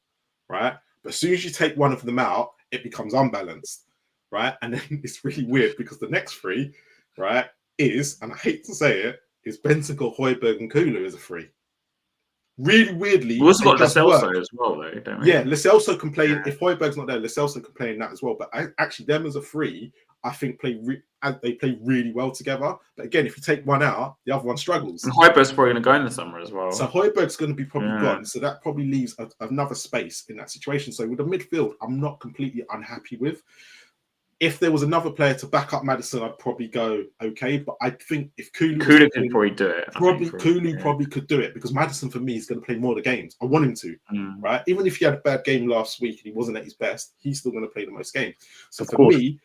right? But as soon as you take one of them out, it becomes unbalanced, right? And then it's really weird because the next three, right, is, and I hate to say it, is Bentancur, Højbjerg, and Kulu as a three. Really weirdly, we also got does Lo Celso work. as well, though, don't we? Yeah, Lo Celso can play. Yeah. If Højbjerg's not there, Lo Celso can play in that as well. But actually, them as a three, I think they play really well together. But again, if you take one out, the other one struggles. And Højbjerg's probably going to go in the summer as well. So Højbjerg's going to be probably gone. So that probably leaves another space in that situation. So with the midfield, I'm not completely unhappy with. If there was another player to back up Maddison, I'd probably go okay. But I think if Kulu could probably do it. Kulu probably could do it because Maddison for me is going to play more of the games. I want him to, right? Even if he had a bad game last week and he wasn't at his best, he's still going to play the most games. So for me,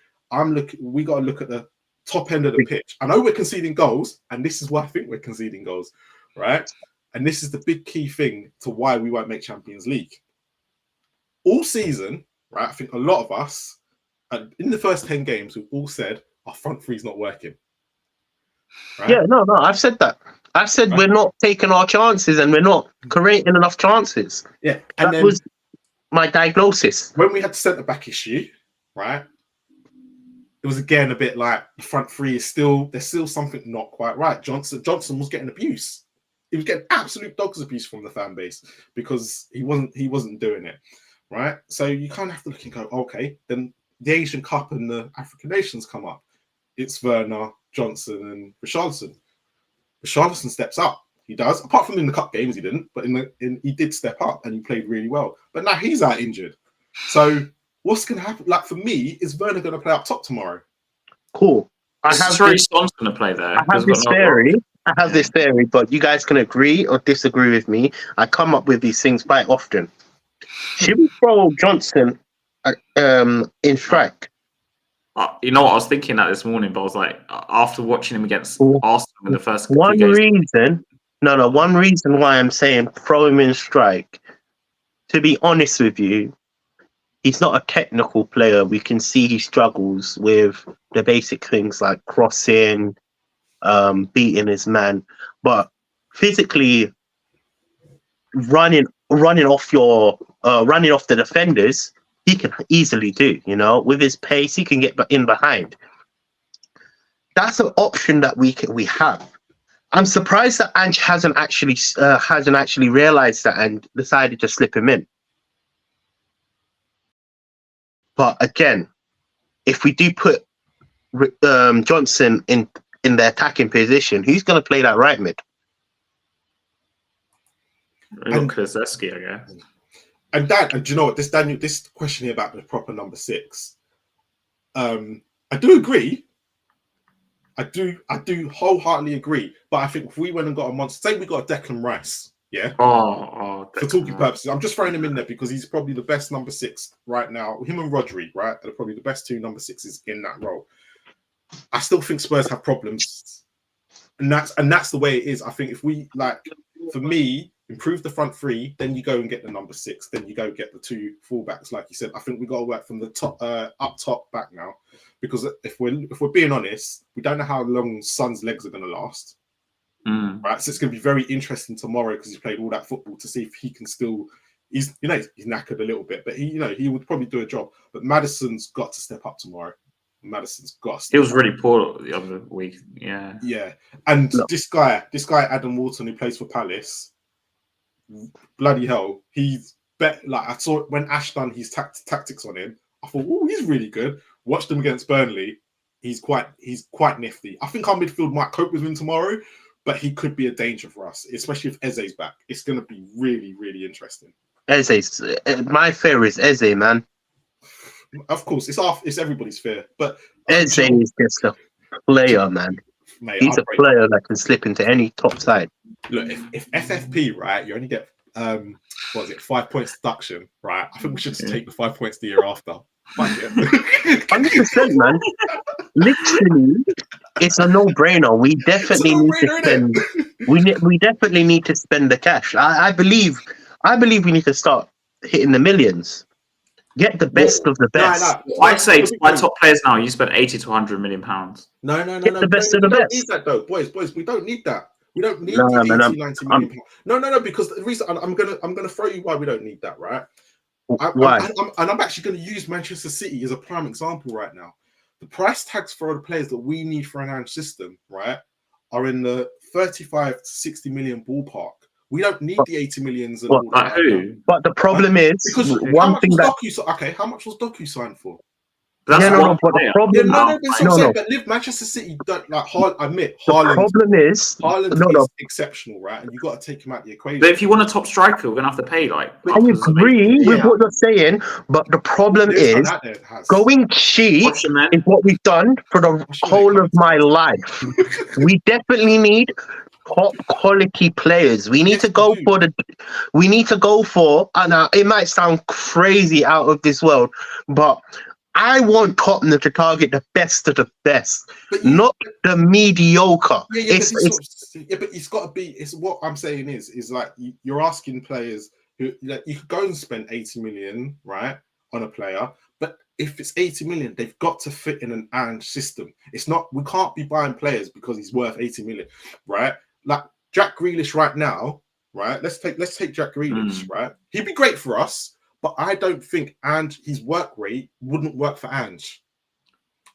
we got to look at the top end of the pitch. I know we're conceding goals, and this is why I think we're conceding goals, right? And this is the big key thing to why we won't make Champions League. All season, right? I think a lot of us, in the first 10 games, we've all said our front three is not working. Right? Yeah, no, I've said that. I've said we're not taking our chances and we're not creating enough chances. Yeah, and that was my diagnosis. When we had the centre back issue, right? It was again a bit like the front three there's still something not quite right. Johnson was getting abuse. He was getting absolute dog's abuse from the fan base because he wasn't doing it, right? So you kind of have to look and go, okay, then the Asian Cup and the African Nations come up. It's Werner, Johnson, and Richarlison. Richarlison steps up. He does. Apart from in the cup games, he didn't. But he did step up and he played really well. But now he's out injured. So what's going to happen? Like for me, is Werner going to play up top tomorrow? Cool. I have Son's going to play there. I have this theory, but you guys can agree or disagree with me. I come up with these things quite often. Should we throw Johnson in strike? You know what? I was thinking that this morning, but I was like, after watching him against Arsenal in the first one reason why I'm saying throw him in strike, to be honest with you, he's not a technical player. We can see he struggles with the basic things like crossing, beating his man, but physically running off the defenders, he can easily do. With his pace, he can get in behind. That's an option that we have. I'm surprised that Ange hasn't actually realized that and decided to slip him in. But again, if we do put Johnson in the attacking position, who's going to play that right mid? Look, Kulusevski, I guess. And do you know what? This question here about the proper number 6. I do agree. I do wholeheartedly agree. But I think if we went and got a monster, say we got a Declan Rice, yeah. For talking purposes, I'm just throwing him in there because he's probably the best number 6 right now. Him and Rodri, right, are probably the best 2 number 6s in that role. I still think Spurs have problems, and that's the way it is. I think if we for me, improve the front 3, then you go and get the number 6, then you go get the 2 fullbacks, like you said. I think we got to work from the top, up top, back now, because if we're being honest, we don't know how long Son's legs are going to last. Right, so it's going to be very interesting tomorrow because he's played all that football to see if he can still. He's knackered a little bit, but he would probably do a job. But Maddison's got to step up tomorrow. Madison's got. He was really poor the other week. Yeah. Yeah, and this guy Adam Walton, who plays for Palace. Bloody hell, he's bet. Like I saw when Ash done his tactics on him. I thought, oh, he's really good. Watched him against Burnley. He's quite nifty. I think our midfield might cope with him tomorrow, but he could be a danger for us, especially if Eze's back. It's going to be really, really interesting. Eze's my fear is Eze, man. Of course, it's everybody's fear, but Eze is just a player, man. Mate, he's a player that can slip into any top side. Look, if FFP, right, you only get 5 points deduction, right? I think we should just take the 5 points the year after. 100%, man. Literally, it's a no-brainer. We definitely need to spend. We definitely need to spend the cash. I believe we need to start hitting the millions. Get the best of the best. No. I'd say my top players now, you spend 80 to 100 million pounds. No. Get the best of the best. We don't need that though, boys. We don't need that. We don't need 80, 90 million pounds. No, because the reason I'm gonna throw you why we don't need that, right? Why? I'm actually going to use Manchester City as a prime example right now. The price tags for the players that we need for an Ange system, right, are in the 35 to 60 million ballpark. We don't need the 80 millions. And all that who? But the problem is, because one thing that how much was Doku signed for? But the problem, but live Manchester City don't like. Admit, the problem is, Haaland is exceptional, right? And you got to take him out the equation. But if you want a top striker, we're gonna have to pay like. I agree with what you're saying, but the problem is going cheap is what we've done for the whole of my life. We definitely need top quality players. We need to go for and it might sound crazy out of this world, but I want Tottenham to target the best of the best, not the mediocre. But it's got to be. It's what I'm saying is like you're asking players who like you could go and spend 80 million, right, on a player, but if it's 80 million, they've got to fit in an Ange system. It's not. We can't be buying players because he's worth 80 million, right? Like Jack Grealish right now, right? Let's take Jack Grealish, right? He'd be great for us. But I don't think his work rate wouldn't work for Ange.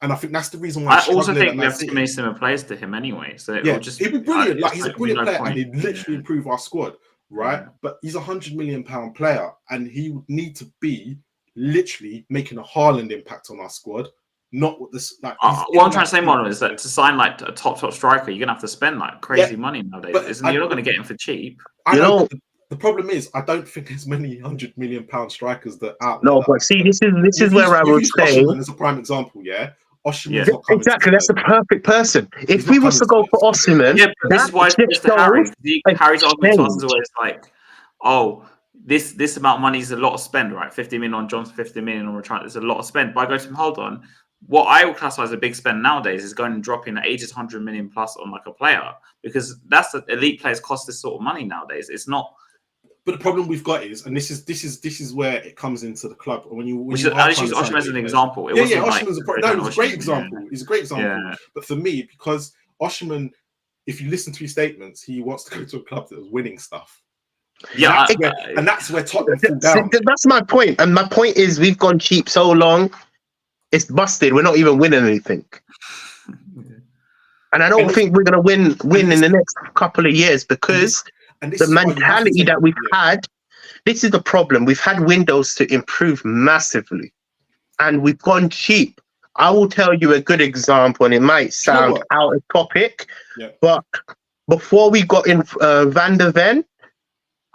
And I think that's the reason why I also think we have many similar players to him anyway. So he'd be brilliant. Like he's a brilliant player and he'd literally improve our squad, right? Yeah. But he's £100 million player and he would need to be literally making a Haaland impact on our squad. Not what this like. What I'm trying to say, Mono, is that to sign like a top striker, you're gonna have to spend like crazy money nowadays. You're not gonna get him for cheap. I know. The problem is, I don't think there's many £100 million strikers that out. No, but see, this is where I would say as a prime example, yeah. Osimhen's not coming exactly, that's the perfect person. If we was to go for Osimhen, this is why it's Harry. Harry's argument to us is always like, oh, this amount of money is a lot of spend, right? 50 million on Johnson, 50 million on return. It's a lot of spend. But I go to him, hold on. What I would classify as a big spend nowadays is going and dropping 80 to 100 million plus on like a player, because that's the elite players cost this sort of money nowadays. It's not. But the problem we've got is, and this is where it comes into the club. When you use Osimhen as an example. Osimhen's a great example. He's a great example. Yeah. But for me, because Osimhen, if you listen to his statements, he wants to go to a club that was winning stuff. Yeah, and that's where Tottenham fall down. That's my point. And my point is, we've gone cheap so long, it's busted. We're not even winning anything. And I don't think we're going to win in the next couple of years because. And the mentality that we've had, this is the problem. We've had windows to improve massively and we've gone cheap. I will tell you a good example, and it might sound out of topic, but before we got in Van der Ven,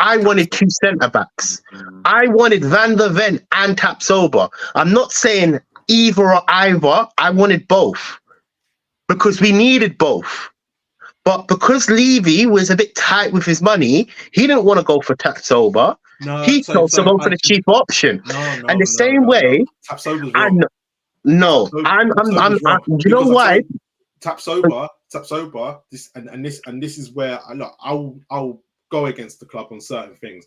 I wanted two centre-backs. I wanted Van der Ven and Tapsoba. I'm not saying either or either. I wanted both because we needed both. But because Levy was a bit tight with his money, he didn't want to go for Tapsoba. He chose to go for the cheap option. And the same way, Tapsoba's I wrong. no, Tapsoba's wrong. do you know why? Tapsoba, this is where I'll go against the club on certain things.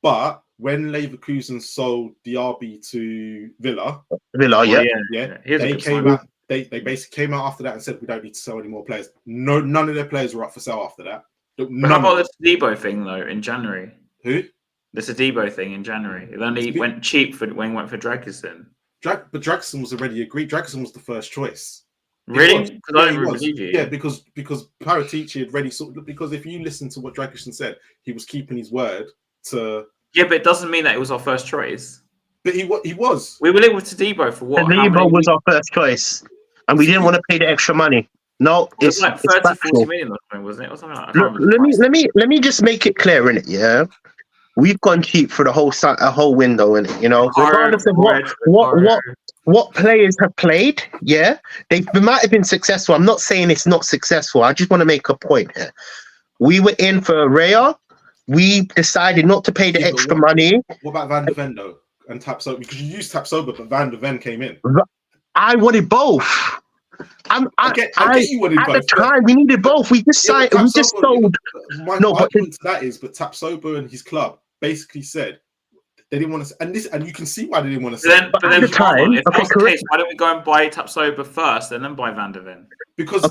But when Leverkusen sold Diaby to Villa, they came out. They basically came out after that and said we don't need to sell any more players. No, none of their players were up for sale after that. But how about the Debo thing though in January? Who? The Debo thing in January. It only went cheap when he went for Dragusin. But Dragusin was already agreed. Dragusin was the first choice. Really? Because I don't believe you. Yeah, because Paratici had already because if you listen to what Dragusin said, he was keeping his word to. Yeah, but it doesn't mean that it was our first choice. But he was. We were linked with Todibo for what? Todibo was our first choice. And we didn't want to pay the extra money. No, it's like 30-40 million or something, wasn't it? Or something like that. Look, let me just make it clear in it, yeah. We've gone cheap for the whole window in it, you know. Regardless of what players have played, yeah, they might have been successful. I'm not saying it's not successful. I just want to make a point here. We were in for Raya. We decided not to pay the extra money. What about Van der Ven though and Tapsoba? Because you used Tapsoba, but Van der Ven came in. I wanted both. I get you wanted both. At the time, we needed both. We just signed. We just sold. My argument to that is, but Tapsoba and his club basically said they didn't want to, and you can see why they didn't want to. But at the time, if that's the case, why don't we go and buy Tapsoba first and then buy Van der Ven? Because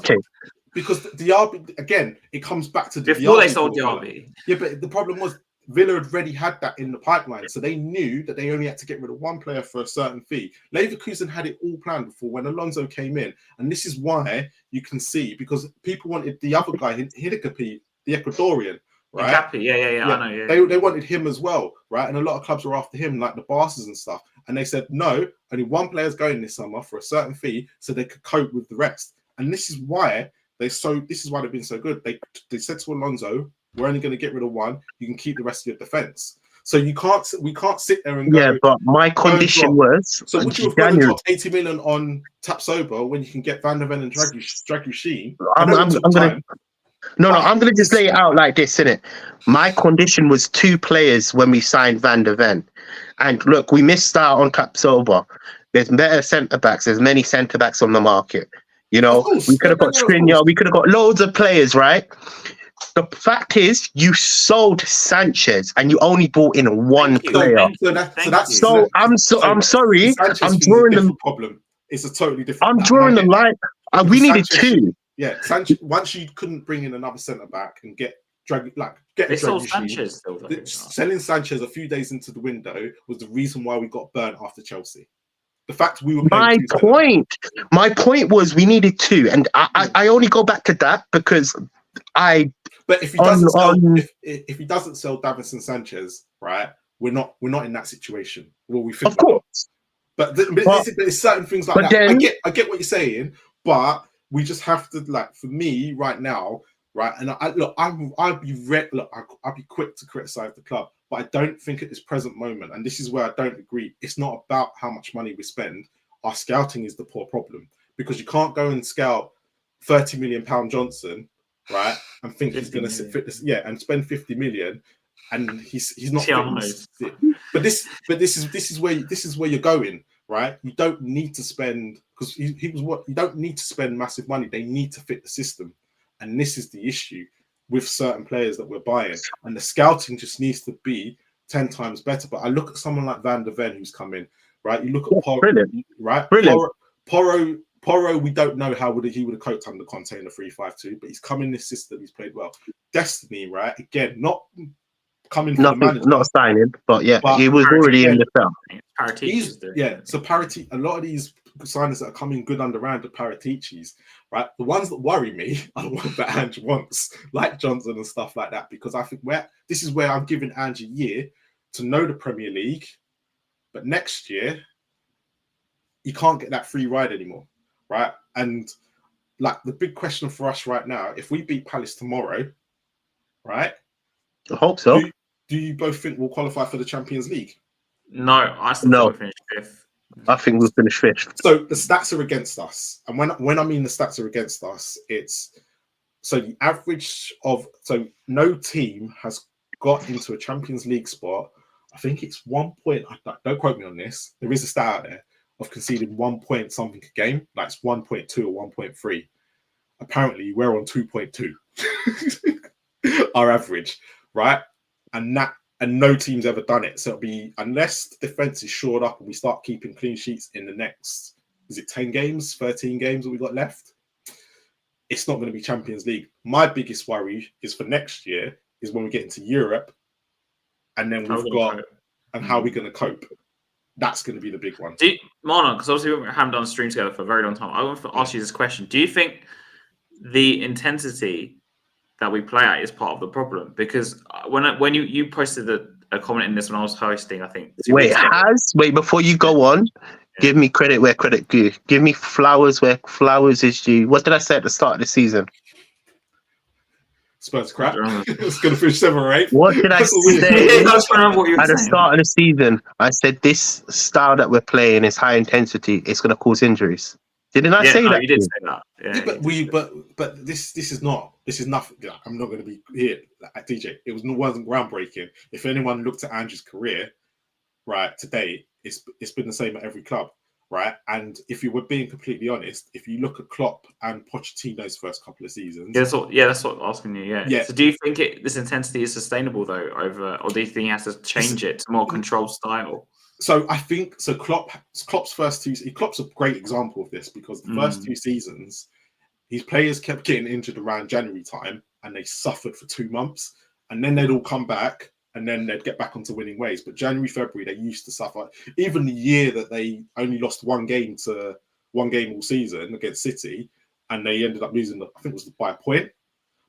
Diaby again, it comes back to before they sold Diaby. Yeah, but the problem was Villa had already had that in the pipeline, so they knew that they only had to get rid of one player for a certain fee. Leverkusen had it all planned before when Alonso came in, and this is why you can see because people wanted the other guy, Hidekapi, the Ecuadorian, right? Hidekapi, yeah, I know. They wanted him as well, right? And a lot of clubs were after him, like the Barca's and stuff. And they said no, only one player's going this summer for a certain fee, so they could cope with the rest. And this is why This is why they've been so good. They said to Alonso, we're only going to get rid of one. You can keep the rest of your defense. So we can't sit there and go. Yeah, but my condition was. So would you have got 80 million on Tapsoba when you can get Van der Ven and Dragusin? I'm gonna just lay it out like this, innit? My condition was two players when we signed Van der Ven, and look, we missed out on Tapsoba. There's better centre backs. There's many centre backs on the market. You know, we could have got Skriniar. We could have got loads of players, right? The fact is, you sold Sanchez and you only brought in one player. I'm sorry. I'm drawing the problem. It's a totally different. I'm drawing the line. We needed two. Yeah, Sanchez. Once you couldn't bring in another centre back and Sanchez still. Selling Sanchez a few days into the window was the reason why we got burnt after Chelsea. The fact we were my point was we needed two, and I only go back to that because But if he doesn't if he doesn't sell Davinson Sanchez, right, we're not in that situation. Well, we think of course, but there's certain things like that. Then, I get what you're saying, but we just have to for me right now, right? And I'd be quick to criticize the club. But I don't think at this present moment, and this is where I don't agree, it's not about how much money we spend. Our scouting is the poor problem because you can't go and scout £30 million Johnson, right, and think he's going to fit this, and spend 50 million, and he's not. But this is where you're going, right? You don't need to spend because he was what you don't need to spend massive money. They need to fit the system, and this is the issue with certain players that we're buying, and the scouting just needs to be 10 times better. But I look at someone like Van der Ven who's come in, right? You look at Porro, right? Porro, we don't know how he would have coped under Conte in the 3-5-2, but he's come in this system, he's played well. Destiny, right? Again, not coming from the manager. Not signing, but he was already in the film. So Paratici, a lot of these signers that are coming good under round are Paraticis, right? The ones that worry me are the ones that Ange wants, like Johnson and stuff like that, because I think this is where I'm giving Ange a year to know the Premier League, but next year you can't get that free ride anymore, right? And the big question for us right now, if we beat Palace tomorrow, right? I hope so. do you both think we'll qualify for the Champions League? No, I still No. think we'll finish 5th. I think we'll finish 5th. So the stats are against us, and when I mean the stats are against us, it's so the average of no team has got into a Champions League spot. I think it's 1 point. Don't quote me on this. There is a stat out there of conceding 1 point something a game. Like it's 1.2 or 1.3. Apparently, we're on 2.2. Our average, right? And no team's ever done it. So it'll be, unless the defense is shored up and we start keeping clean sheets in the next, is it 10 games, 13 games that we got left? It's not going to be Champions League. My biggest worry is for next year is when we get into Europe, and then we've got, and how we're going to cope. That's going to be the big one. Marlon, because obviously we haven't done a stream together for a very long time. I want to ask you this question. Do you think the intensity that we play at is part of the problem? Because when you posted a comment in this when I was hosting, I think. Wait, before you go on, give me credit where credit due. Give me flowers where flowers is due. What did I say at the start of the season? Spurs crap. It's going to finish 7 or 8. What did I say I was trying to remember what you were at the saying. start of the season? I said this style that we're playing is high intensity. It's going to cause injuries. Didn't I say that? You did say that. Yeah, but this is nothing. I'm not going to be here at DJ. Wasn't groundbreaking. If anyone looked at Andrew's career, right, today, it's been the same at every club, right? And if you were being completely honest, if you look at Klopp and Pochettino's first couple of seasons, that's what I'm asking you. Yeah. So do you think this intensity is sustainable though, or do you think he has to change it to more controlled style? So I think Klopp's first two. Klopp's a great example of this because the first 2 seasons, his players kept getting injured around January time, and they suffered for 2 months, and then they'd all come back, and then they'd get back onto winning ways. But January, February, they used to suffer. Even the year that they only lost one game all season against City, and they ended up losing, I think it was by a point.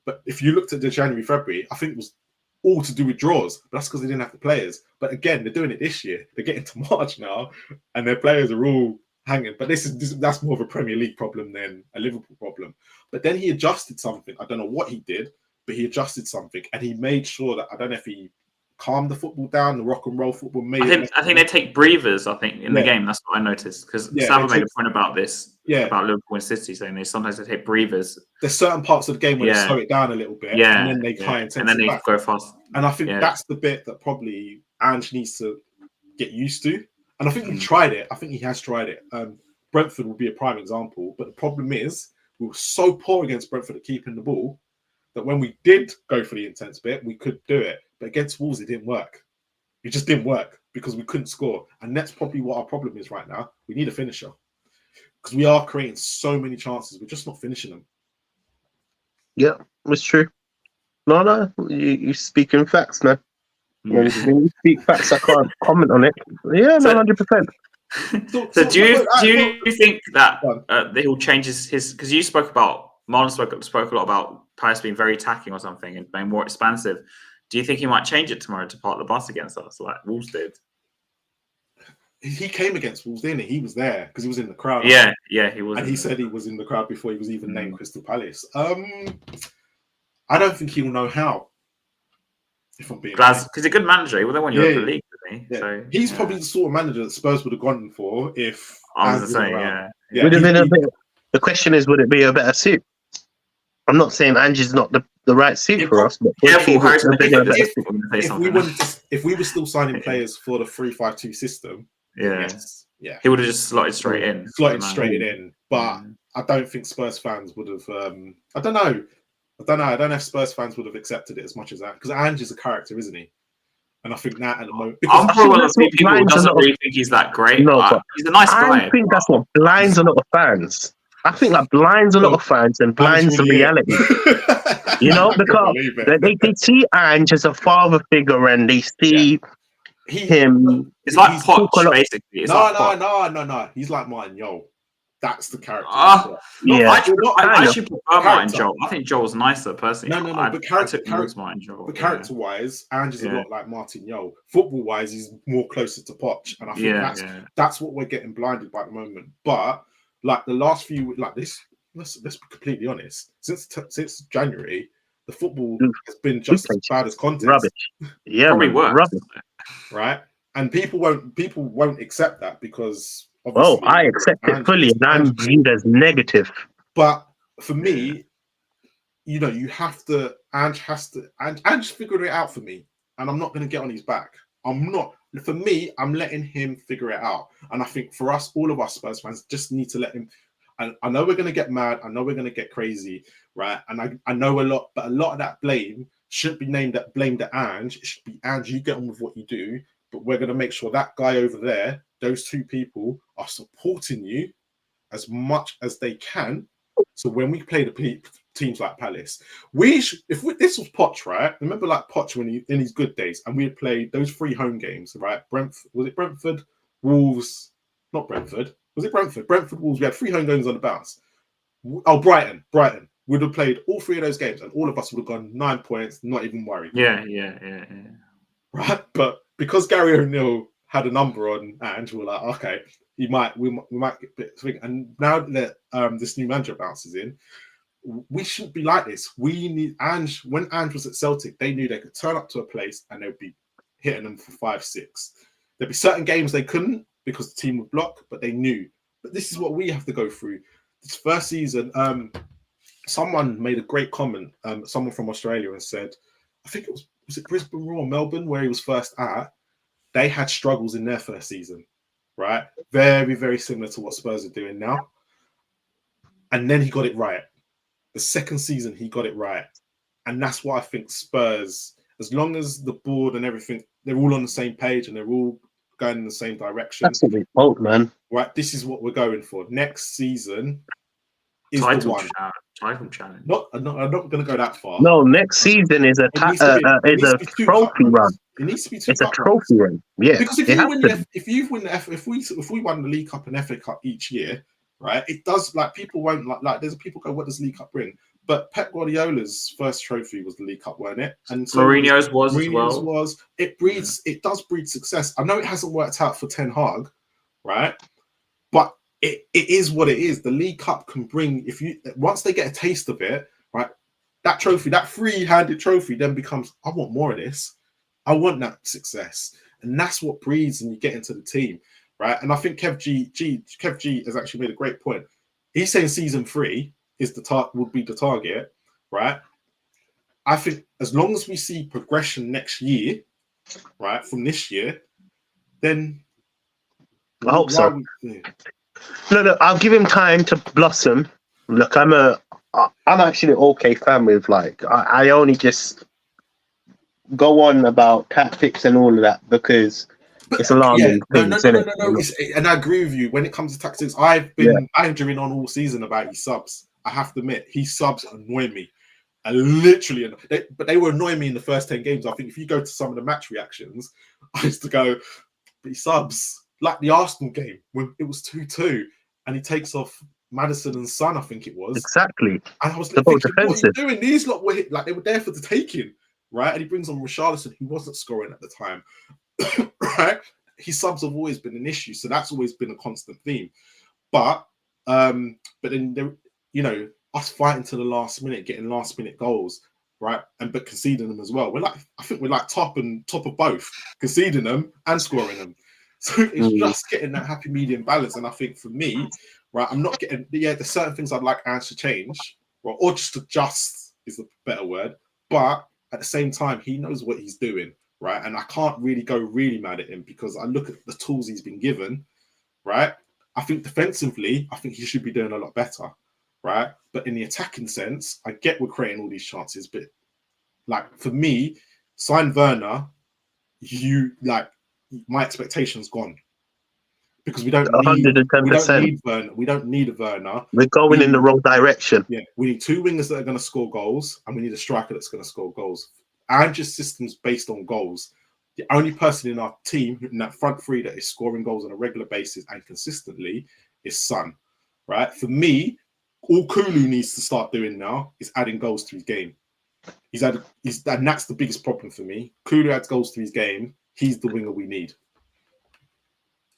But if you looked at the January, February, I think it was all to do with draws, but that's because they didn't have the players. But again, they're doing it this year. They're getting to March now, and their players are all hanging. But that's more of a Premier League problem than a Liverpool problem. But then he adjusted something. I don't know what he did, but he adjusted something, and he made sure that, I don't know if he calmed the football down, the rock and roll football. I think they take breathers. I think in the game, that's what I noticed, because Saba made a point about this. About Liverpool and City, saying they sometimes take breathers. There's certain parts of the game where they slow it down a little bit, and then they high intensity, and then they go fast. And I think that's the bit that probably Ange needs to get used to. And I think he tried it. I think he has tried it. Brentford will be a prime example, but the problem is we were so poor against Brentford at keeping the ball that when we did go for the intense bit, we could do it. But against Wolves, it didn't work. It just didn't work because we couldn't score, and that's probably what our problem is right now. We need a finisher. Because we are creating so many chances, we're just not finishing them. Yeah, that's true. No, you speak in facts, man. When you speak facts, I can't comment on it. Yeah, no, 100%. So do you think that he'll change his? Because you spoke about Marlon spoke a lot about Palace being very attacking or something and being more expansive. Do you think he might change it tomorrow to park the bus against us, like Wolves did? He came against Wolves, didn't he? He was there because he was in the crowd. Yeah, he was. And he said he was in the crowd before he was even named Crystal Palace. I don't think he'll know how. If I'm being honest, because he's a good manager. He would have won Europa League, didn't he? Yeah. So, he's probably the sort of manager that Spurs would have gone for if. I was saying, Would have been a bit. The question is, would it be a better suit? I'm not saying Angie's not the right suit for us, but if we were still signing players for the 3-5-2 system, he would have just slotted straight in. But I don't think Spurs fans would have. I don't know. I don't know if Spurs fans would have accepted it as much as that, because Angie's a character, isn't he? And I think that at the moment, I'm probably one of those people who doesn't really think he's that great. No, but he's a nice guy. I think that's what blinds a lot of fans. I think that blinds a lot of fans and blinds the reality. You know, because they see Ange as a father figure and they see him. It's like Poch, basically. No. He's like Martin Yole. That's the character. I actually prefer Martin Joel. I think Joel's nicer personally. No. But character-wise, Ange is a lot like Martin Yole. Football-wise, he's more closer to Poch, and I think that's what we're getting blinded by at the moment. But like the last few, like this, let's be completely honest. Since January, the football Mm. has been just as Plays bad as content. rubbish. Yeah, Probably man, worse. rubbish. Right? And people won't accept that because Oh, obviously I accept it Ange- fully, and I'm Ange- viewed as negative. But for me, you have to. Ange figured it out for me, and I'm not going to get on his back. I'm not. For me, I'm letting him figure it out, and I think for us, all of us Spurs fans, just need to let him. I know we're going to get mad. I know we're going to get crazy, right? And I know a lot, but a lot of that blame shouldn't be blamed at Ange. It should be Ange. You get on with what you do, but we're going to make sure that guy over there, those two people, are supporting you as much as they can. So when we play the teams like Palace, this was Poch, right? Remember, like Poch when in his good days, and we had played those 3 home games, right? Brentford, Wolves, not Brentford. Was it Brentford? Brentford, Wolves. We had 3 home games on the bounce. Oh, Brighton. Would have played all 3 of those games, and all of us would have gone 9 points, not even worried. Yeah. Right, but because Gary O'Neill had a number on Ange, we're like, okay, we might get a bit swing. And now that this new manager bounces in, we shouldn't be like this. We need Ange. When Ange was at Celtic, they knew they could turn up to a place and they'd be hitting them for 5-6. There'd be certain games they couldn't because the team would block, but they knew. But this is what we have to go through. This first season, someone made a great comment. Someone from Australia and said, I think was it Brisbane or Melbourne where he was first at. They had struggles in their first season, right? Very, very similar to what Spurs are doing now. And then he got it right. The second season, he got it right. And that's why I think Spurs, as long as the board and everything, they're all on the same page and they're all going in the same direction. That's what we hope, man. Right, this is what we're going for. Next season is the one. Title challenge. I'm not going to go that far. No, next season is a trophy run. It needs to be 2 It's a cup trophy runs. run. Yeah, because if we won the League Cup and FA Cup each year, right? It does, like, people won't like. There's people go, what does League Cup bring? But Pep Guardiola's first trophy was the League Cup, weren't it? And so Mourinho's was as well. It does breed success. I know it hasn't worked out for Ten Hag, right? But it is what it is. The League Cup can bring, once they get a taste of it, right? That trophy, that free-handed trophy, then becomes, I want more of this. I want that success, and that's what breeds, and you get into the team, right? And I think Kev G has actually made a great point. He's saying season 3 would be the target, right? I think as long as we see progression next year, right, from this year, then I hope so. No, I'll give him time to blossom. Look, I'm actually an okay fan with, like, I only just go on about tactics and all of that because it's alarming. No. And I agree with you. When it comes to tactics, I've been bantering on all season about his subs. I have to admit, his subs annoy me. But they were annoying me in the first 10 games. I think if you go to some of the match reactions, I used to go, but he subs, like the Arsenal game when it was 2-2 and he takes off Maddison and Son, I think it was. Exactly. And I was thinking, what are you doing? These lot were like, they were there for the taking, right? And he brings on Richarlison, who wasn't scoring at the time, right? His subs have always been an issue, so that's always been a constant theme. But then us fighting to the last minute, getting last minute goals, right? But conceding them as well. I think we're like top of both, conceding them and scoring them. So it's just getting that happy medium balance. And I think for me, right, I'm not getting, there's certain things I'd like Ange to change, or just adjust is the better word. But at the same time, he knows what he's doing, right? And I can't really go really mad at him because I look at the tools he's been given, right? I think defensively, I think he should be doing a lot better, right? But in the attacking sense, I get we're creating all these chances, but like for me, sign Werner, my expectation's gone. Because we don't need Werner. We don't need a Werner. We're going in the wrong direction. Yeah, we need 2 wingers that are going to score goals, and we need a striker that's going to score goals. Ange's system's based on goals. The only person in our team, in that front 3, that is scoring goals on a regular basis and consistently is Son. Right? For me, all Kulu needs to start doing now is adding goals to his game. And that's the biggest problem for me. Kulu adds goals to his game. He's the winger we need.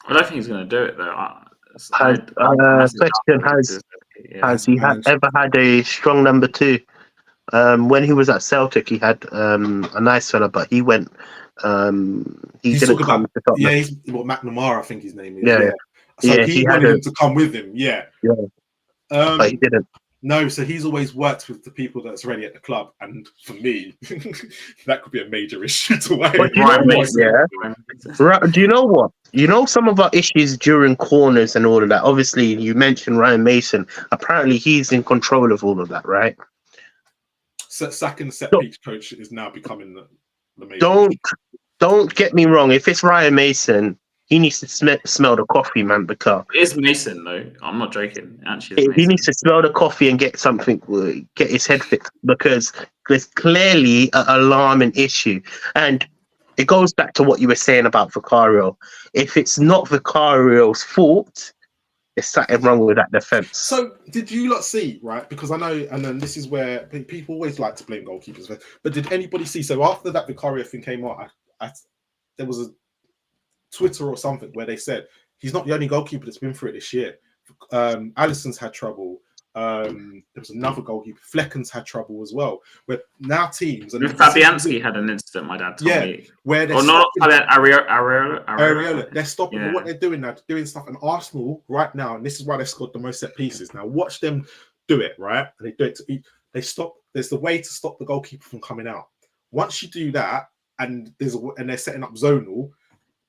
I don't think he's going to do it though. Has he ever had a strong number 2? When he was at Celtic, he had a nice fella, but he went. He He's didn't talking come about, to Tottenham. yeah, he's what, McNamara, I think his name is. Yeah, Yeah. So yeah, he he had wanted a him to come with him. Yeah. yeah, but he Um, didn't. no, so he's always worked with the people that's already at the club, and for me, that could be a major issue to why. But you know Ryan what? Mason. Yeah, Ryan Mason. right. Do you know what? You know some of our issues during corners and all of that. Obviously, you mentioned Ryan Mason. Apparently, he's in control of all of that, right? So sacking the set So piece coach is now becoming the major issue. don't get me wrong. If it's Ryan Mason, he needs to smell the coffee, man. Because It's Mason though. I'm not joking. It actually, is he Mason. needs to smell the coffee and get something, get his head fixed. Because there's clearly an alarming issue, and it goes back to what you were saying about Vicario. If it's not Vicario's fault, there's something wrong with that defense. So did you lot see, right? Because I know, and then this is where people always like to blame goalkeepers. But did anybody see? So after that Vicario thing came out, there was a Twitter or something where they said he's not the only goalkeeper that's been through it this year. Alisson's had trouble. There was another goalkeeper. Flecken's had trouble as well. Where now teams and Fabianski had an incident. My dad told me. Where they're Areola. They're stopping what they're doing now, doing stuff. And Arsenal right now, and this is why they scored the most set pieces. Now watch them do it, right? And they do it. They stop. There's the way to stop the goalkeeper from coming out. Once you do that, and they're setting up zonal,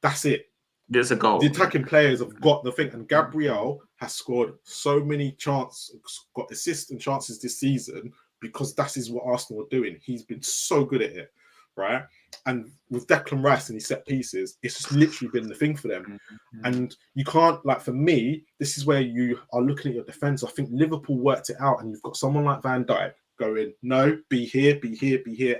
that's it. There's a goal. The attacking players have got the thing, and Gabriel has scored so many chances, got assists and chances this season because that is what Arsenal are doing. He's been so good at it, right? And with Declan Rice and his set pieces, it's just literally been the thing for them. Mm-hmm. And you can't, like, for me, this is where you are looking at your defense. I think Liverpool worked it out, and you've got someone like Van Dijk going, no, be here,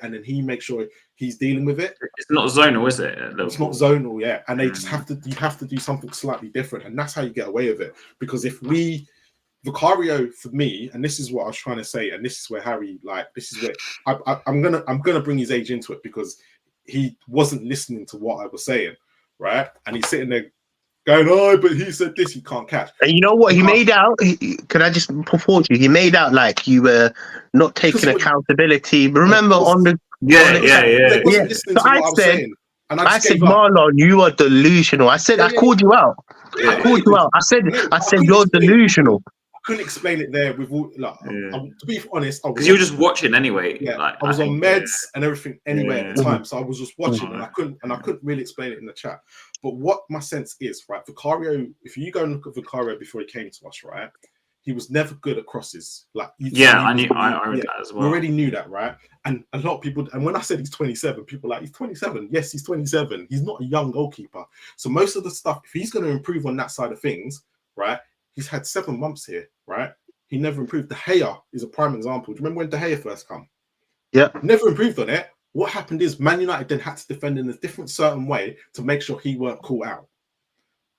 and then he makes sure he's dealing with it. It's not zonal, is it? It's not zonal, yeah. And they just you have to do something slightly different, and that's how you get away with it. Because if Vicario, for me, and this is what I was trying to say, and this is where Harry, this is where I'm gonna bring his age into it, because he wasn't listening to what I was saying, right? And he's sitting there going, oh, but he said this, he can't catch. And you know what? He made out, can I just put you? He made out like you were not taking accountability. Remember on the... Yeah. So I said, Marlon, you are delusional. I said, I called you out. I called you out. I said, you're delusional. I couldn't explain it there with all, to be honest, because you were just watching anyway. Yeah, I was on meds and everything anyway at the time, so I was just watching, and I couldn't really explain it in the chat. But what my sense is, right, Vicario, if you go and look at Vicario before he came to us, right, he was never good at crosses. I read that as well. We already knew that, right? And a lot of people, and when I said he's 27, people are like, he's 27. Yes, he's 27. He's not a young goalkeeper. So most of the stuff, if he's going to improve on that side of things, right, he's had 7 months here, right? He never improved. De Gea is a prime example. Do you remember when De Gea first come? Yeah. Never improved on it. What happened is Man United then had to defend in a different certain way to make sure he weren't caught out,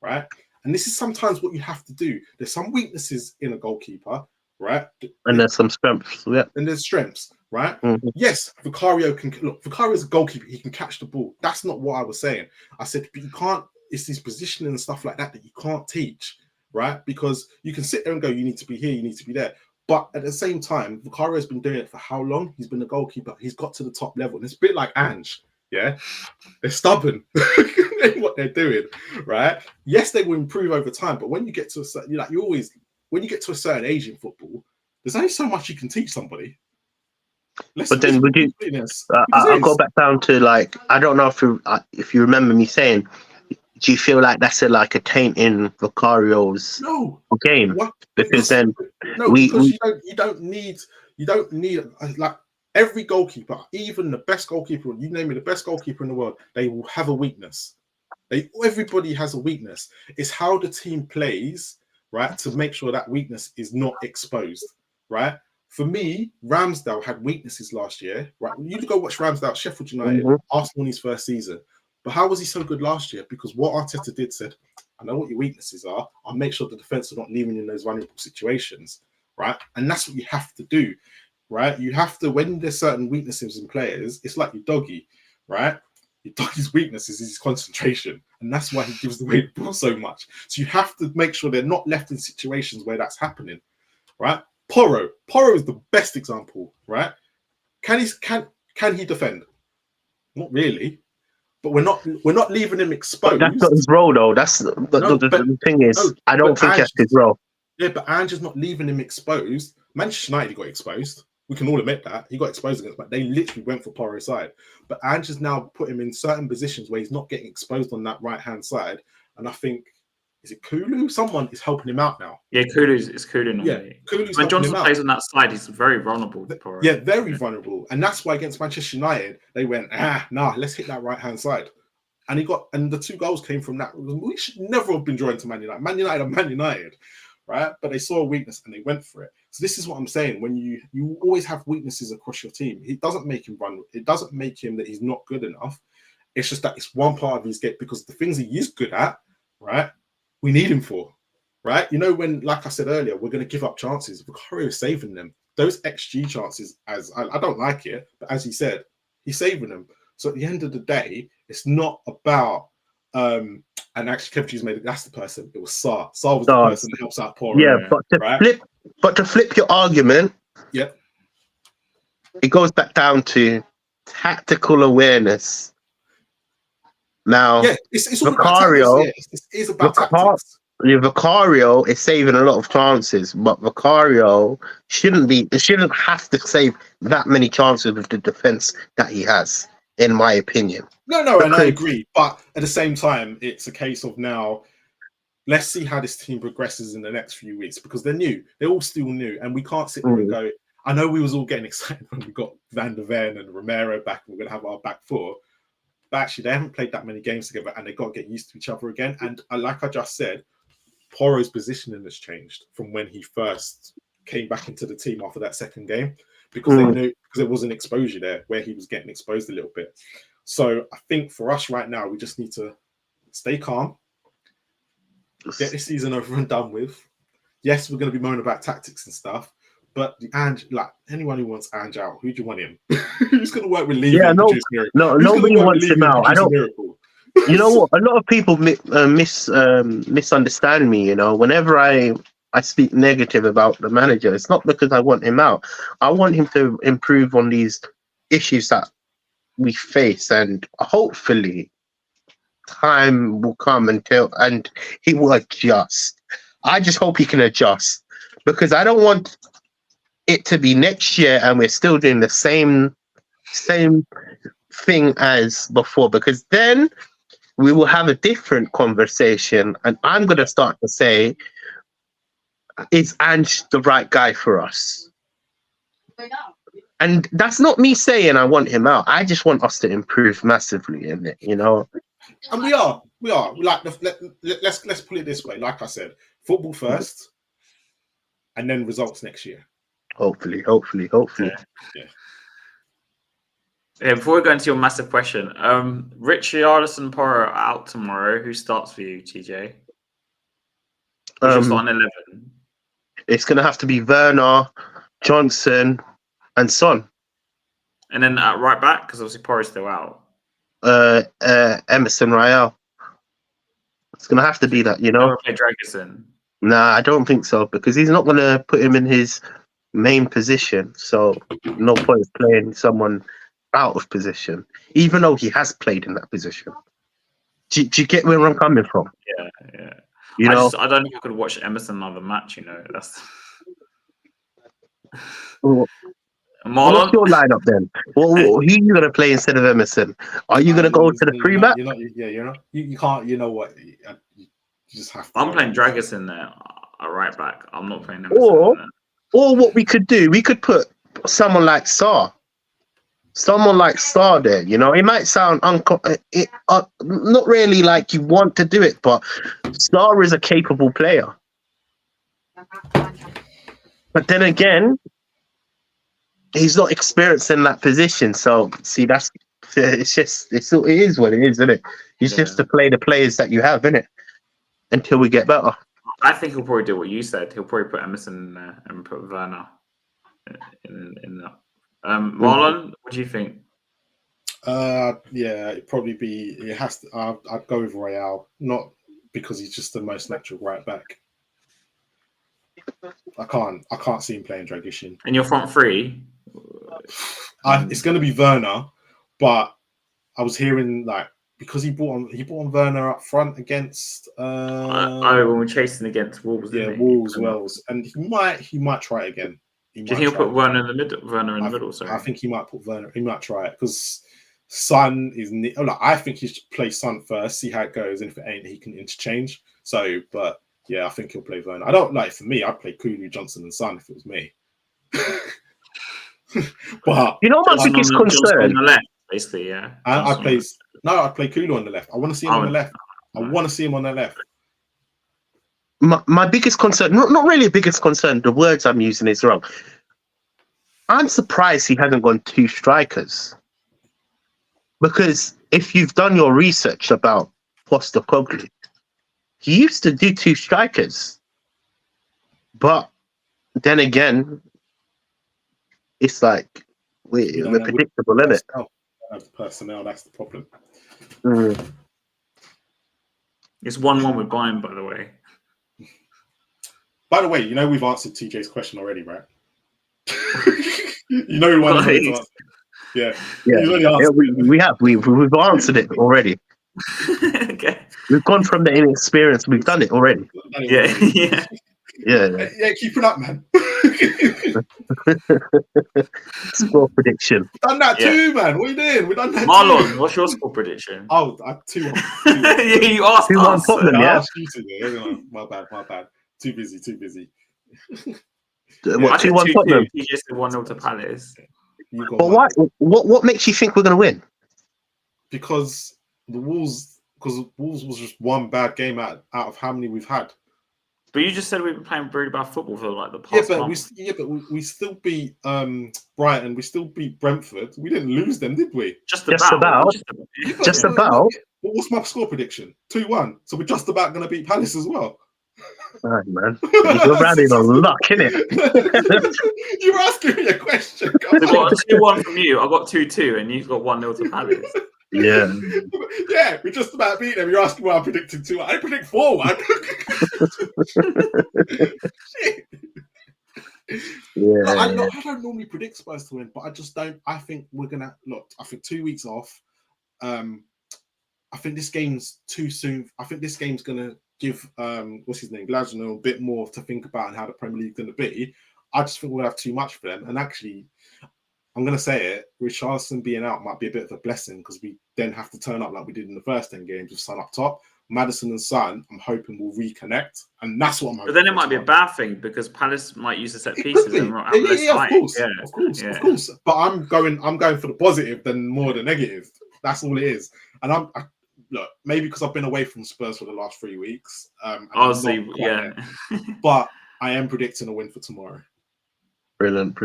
right? And this is sometimes what you have to do. There's some weaknesses in a goalkeeper, right? And there's some strengths, yeah. And there's strengths, right? Mm-hmm. Yes, Vicario is a goalkeeper. He can catch the ball. That's not what I was saying. I said, but you can't, it's his positioning and stuff like that you can't teach, right? Because you can sit there and go, you need to be here, you need to be there. But at the same time, Vicario has been doing it for how long? He's been a goalkeeper. He's got to the top level. And it's a bit like Ange, yeah? They're stubborn in what they're doing, right? Yes, they will improve over time, but when you get to a certain, when you get to a certain age in football, there's only so much you can teach somebody. But then would you? I'll go back down to I don't know if you remember me saying, do you feel like that's a taint in Vicario's game? What? Because then you don't need like every goalkeeper, even the best goalkeeper, you name me the best goalkeeper in the world, they will have a weakness. Everybody has a weakness. It's how the team plays, right, to make sure that weakness is not exposed, right? For me, Ramsdale had weaknesses last year, right? You go watch Ramsdale, Sheffield United, Arsenal in his first season. But how was he so good last year? Because what Arteta said, I know what your weaknesses are. I'll make sure the defense are not leaving in those vulnerable situations, right? And that's what you have to do, right? You have to, when there's certain weaknesses in players, it's like your doggy, right? Your doggy's weakness is his concentration. And that's why he gives away the ball so much. So you have to make sure they're not left in situations where that's happening, right? Porro is the best example, right? Can he defend? Not really. But we're not leaving him But exposed. that's not his role, though. That's the thing is, I don't think that's his role. Yeah, but Ange's not leaving him exposed. Manchester United got exposed. We can all admit that. He got exposed against, but they literally went for Porro's side. But Ange's now put him in certain positions where he's not getting exposed on that right-hand side. And I think, is it Kulu? Someone is helping him out now. Yeah, it's Kulu normally. Yeah, Kulu's when Johnson plays out. on that side, he's very vulnerable. Yeah, very vulnerable. And that's why against Manchester United, they went, let's hit that right-hand side. And the 2 goals came from that. We should never have been drawn to Man United. Man United are Man United, right? But they saw a weakness and they went for it. So this is what I'm saying. When you always have weaknesses across your team, it doesn't make him run. It doesn't make him that he's not good enough. It's just that it's one part of his game because the things he is good at, right? We need him for, right? You know, when, like I said earlier, we're going to give up chances. Vicario is saving them. Those XG chances, as I don't like it, but as he said, he's saving them. So at the end of the day, it's not about and actually Kevchi's made it. That's the person. It was Sarr. Sarr was the person that helps out Porro. Yeah, but to flip your argument, yeah, it goes back down to tactical awareness. Now, yeah, it's all Vicario, about tactics. It is about tactics. Vicario is saving a lot of chances, but Vicario shouldn't have to save that many chances with the defense that he has, in my opinion. No, and I agree. But at the same time, it's a case of now, let's see how this team progresses in the next few weeks because they're new. They're all still new. And we can't sit there and go, I know we was all getting excited when we got Van der Ven and Romero back and we're going to have our back 4. But actually, they haven't played that many games together and they've got to get used to each other again. And like I just said, Porro's positioning has changed from when he first came back into the team after that second game because they knew because there was an exposure there where he was getting exposed a little bit. So I think for us right now, we just need to stay calm, get this season over and done with. Yes, we're going to be moaning about tactics and stuff, but anyone who wants Ange out, who do you want him? Who's going to work with Levy? Yeah, nobody wants him out. I don't. You know what? A lot of people misunderstand me. You know, whenever I speak negative about the manager, it's not because I want him out. I want him to improve on these issues that we face, and hopefully time will come and he will adjust. I just hope he can adjust because I don't want it to be next year and we're still doing the same thing as before, because then we will have a different conversation and I'm going to start to say, is Ange the right guy for us? And that's not me saying I want him out. I just want us to improve massively in it, you know. And we are. Like, let's put it this way. Like I said, football first, and then results next year. Hopefully. Yeah. Before we go into your massive question, Richarlison, Porro are out tomorrow. Who starts for you, TJ? Who's on 11? It's going to have to be Werner, Johnson, and Son. And then at right back, because obviously Porro's still out. Emerson Royale. It's going to have to be that, you know. Never play Dragusin. Nah, I don't think so, because he's not going to put him in his main position. So no point playing someone out of position, even though he has played in that position. Do you get where I'm coming from? Yeah. You know, I don't think I could watch Emerson another match. You know, that's. Marlon? What's your lineup then? Who are you going to play instead of Emerson? Are you going to go to the three back? You can't. You know what? You just have to. I'm playing Dragusin there, a right back. I'm not playing Emerson. Or what we could do, we could put someone like Sarr. Someone like Sarr there, you know, it might sound not really like you want to do it, but Sarr is a capable player. But then again, he's not experienced in that position. So, see, it is what it is, isn't it? It's just to play the players that you have, isn't it? Until we get better. I think he'll probably do what you said. He'll probably put Emerson in there and put Werner in that. Marlon, what do you think? It'd probably be. It has to. I'd go with Royale, not because he's just the most natural right back. I can't see him playing Dragusin. And your front three, It's going to be Werner, but I was hearing like because he brought on Werner up front against when we're chasing against Wolves, Wolves, and he might try it again. Do you think he'll put Werner in the middle? Sorry, I think he might put Werner. He might try it because Son is. I think he should play Son first, see how it goes, and if it ain't, he can interchange. So, but yeah, I think he'll play Werner. I don't like for me. I'd play Kulu, Johnson, and Son if it was me. But you know my biggest concern on the left, basically, yeah. I'd play Kulu on the left. I want to see him on the left. I want to see him on the left. My biggest concern, not really a biggest concern, the words I'm using is wrong. I'm surprised he hasn't gone 2 strikers. Because if you've done your research about Postecoglou, he used to do 2 strikers. But then again, it's like we're predictable, isn't it? Have the personnel, that's the problem. It's 1-1 with Bayern, by the way. By the way, you know we've answered TJ's question already, right? You know we want to answer. Yeah. We have. We've answered it already. Okay. We've gone from the inexperience. We've done it already. Yeah. Keep it up, man. Score prediction. We've done that too, man. What are you doing? We've done that. Marlon, what's your score prediction? Oh, 2-1. Yeah, you asked 2-1 Tottenham, yeah. My bad. Too busy. What, 2-1 Tottenham? You just said 1-0 to Palace. But what makes you think we're going to win? Because Wolves was just one bad game out of how many we've had. But you just said we've been playing very bad football for like the past month. We still beat Brighton. We still beat Brentford. We didn't lose them, did we? Just about. What's my score prediction? 2-1. So we're just about going to beat Palace as well. Oh, man. You're running on luck, innit? You're asking me a question. I got a 2-1 from you. I got 2-2, and you've got 1-0 to Palace. Yeah, we're just about beating them. You're asking why I'm predicting 2-1. I predict 4-1. Shit. Yeah. I don't normally predict Spurs to win, but I just don't. I think we're gonna look. I think 2 weeks off. I think this game's too soon. I think this game's gonna give what's his name, Glasgow, a bit more to think about and how the Premier League's gonna be. I just think we'll have too much for them. And actually, I'm gonna say it. Richarlison being out might be a bit of a blessing because we then have to turn up like we did in the first 10 games with Son up top. Madison and Son, I'm hoping will reconnect, and that's what I'm hoping. But then it might be a bad thing because Palace might use the set pieces and of course. But I'm going for the positive than more the negative. That's all it is. And look, maybe because I've been away from Spurs for the last 3 weeks. But I am predicting a win for tomorrow. Brilliant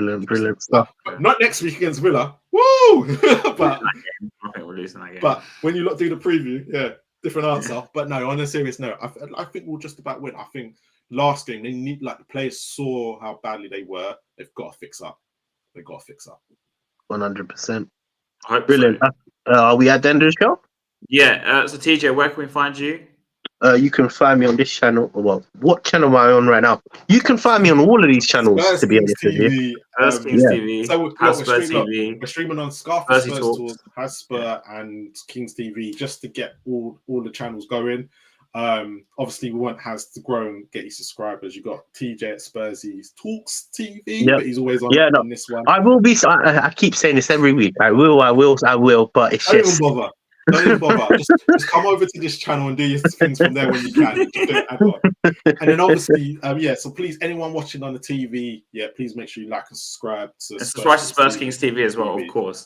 stuff. But not next week against Villa. Woo! But I think we're losing that game. But when you do the preview, different answer. But no, on a serious note, I think we'll just about win. I think last game they need the players saw how badly they were. They've got to fix up. 100%. Brilliant. So. Are we at the end of the show? Yeah. So TJ, where can we find you? You can find me on this channel. Well, what channel am I on right now? You can find me on all of these channels, Spurs to be honest with you. Spurs Kings TV, so Hotspur TV. We're streaming on Scarface Spurs Talk, Hotspur, and Kings TV just to get all the channels going. Obviously, we want Has to grow and get you subscribers. You got TJ at Spursy's Talks TV, but he's always on this one. I will be. I keep saying this every week. I will. But it's Don't even bother. Don't even bother. Just come over to this channel and do your things from there when you can. And then obviously, so please, anyone watching on the TV, please make sure you like and subscribe to Spurs Kings TV as well, of course.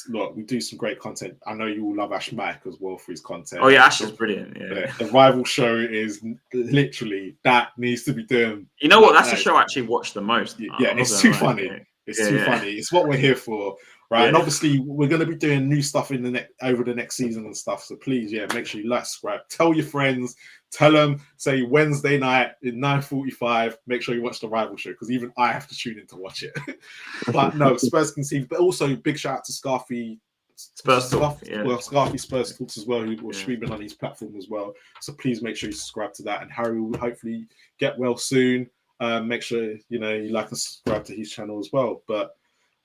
Look, we do some great content. I know you all love Ash Mack as well for his content. Oh yeah, Ash is brilliant. Yeah. The rival show is literally that needs to be done. You know what? That's the show I actually watch the most. It's too funny. It's too funny. It's what we're here for, right? And obviously, we're going to be doing new stuff over the next season and stuff. So please, make sure you like, subscribe, tell your friends, tell them. Say Wednesday night at 9:45. Make sure you watch the rival show because even I have to tune in to watch it. But no, Spurs can see. But also, big shout out to Scarfy Spurs Talks as well, who was streaming on his platform as well. So please make sure you subscribe to that. And Harry will hopefully get well soon. Make sure you like and subscribe to his channel as well. But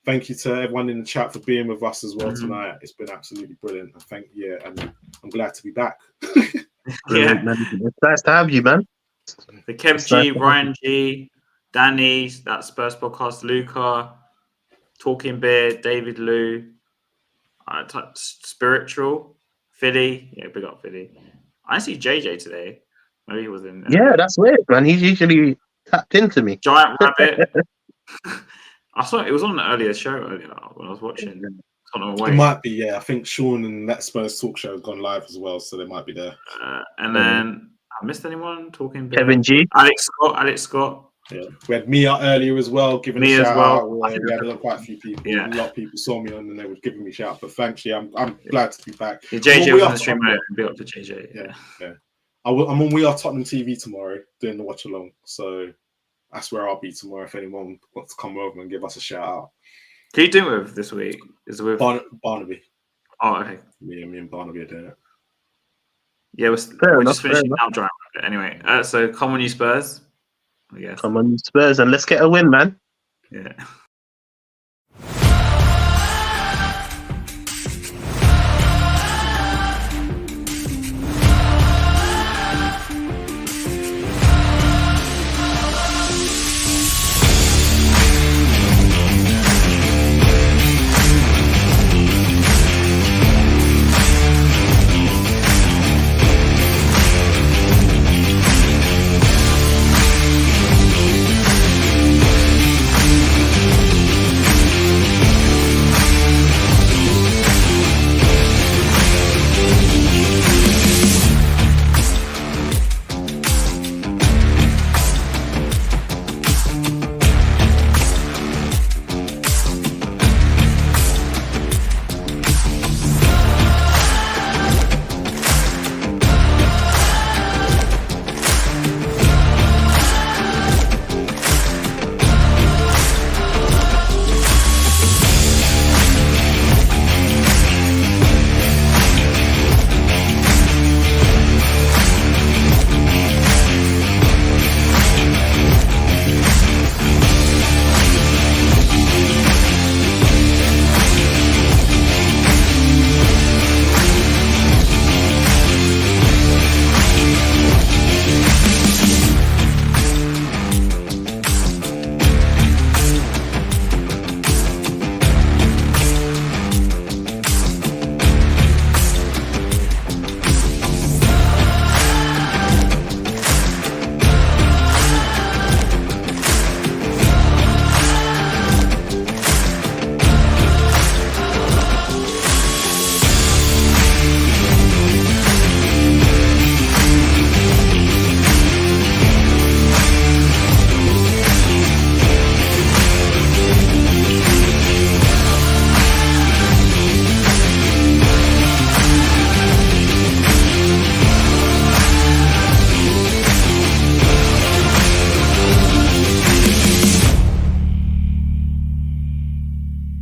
thank you to everyone in the chat for being with us as well tonight. It's been absolutely brilliant. And I'm glad to be back. Brilliant, man. It's nice to have you, man. The Kev It's G, nice to have Ryan G, Danny, that Spurs podcast, Luca, Talking Beer, David Lou, Spiritual, Philly. Yeah, big up Philly. I see JJ today. Maybe he was in. Yeah, that's weird, man. He's usually tapped into me. Giant Rabbit. I saw it was on an earlier show earlier when I was watching. It might be, yeah. I think Sean and that Spurs talk show has gone live as well, so they might be there. And then I missed anyone talking. Kevin G, Alex Scott. Yeah, we had Mia earlier as well, giving me a shout as well. out. We had quite a few people. Yeah. A lot of people saw me on and they were giving me shout. But thanks, yeah, I'm glad to be back. Yeah, JJ was on the stream. Be up to JJ. Yeah. I'm on We Are Tottenham TV tomorrow doing the watch along. So that's where I'll be tomorrow. If anyone wants to come over and give us a shout out. Who you doing with this week? Is it with Barnaby? Oh, okay. Me and Barnaby are doing it. Yeah, we're just finishing now, Giant Rabbit. Anyway, so come on, you Spurs. I guess. Come on, Spurs, and let's get a win, man. Yeah.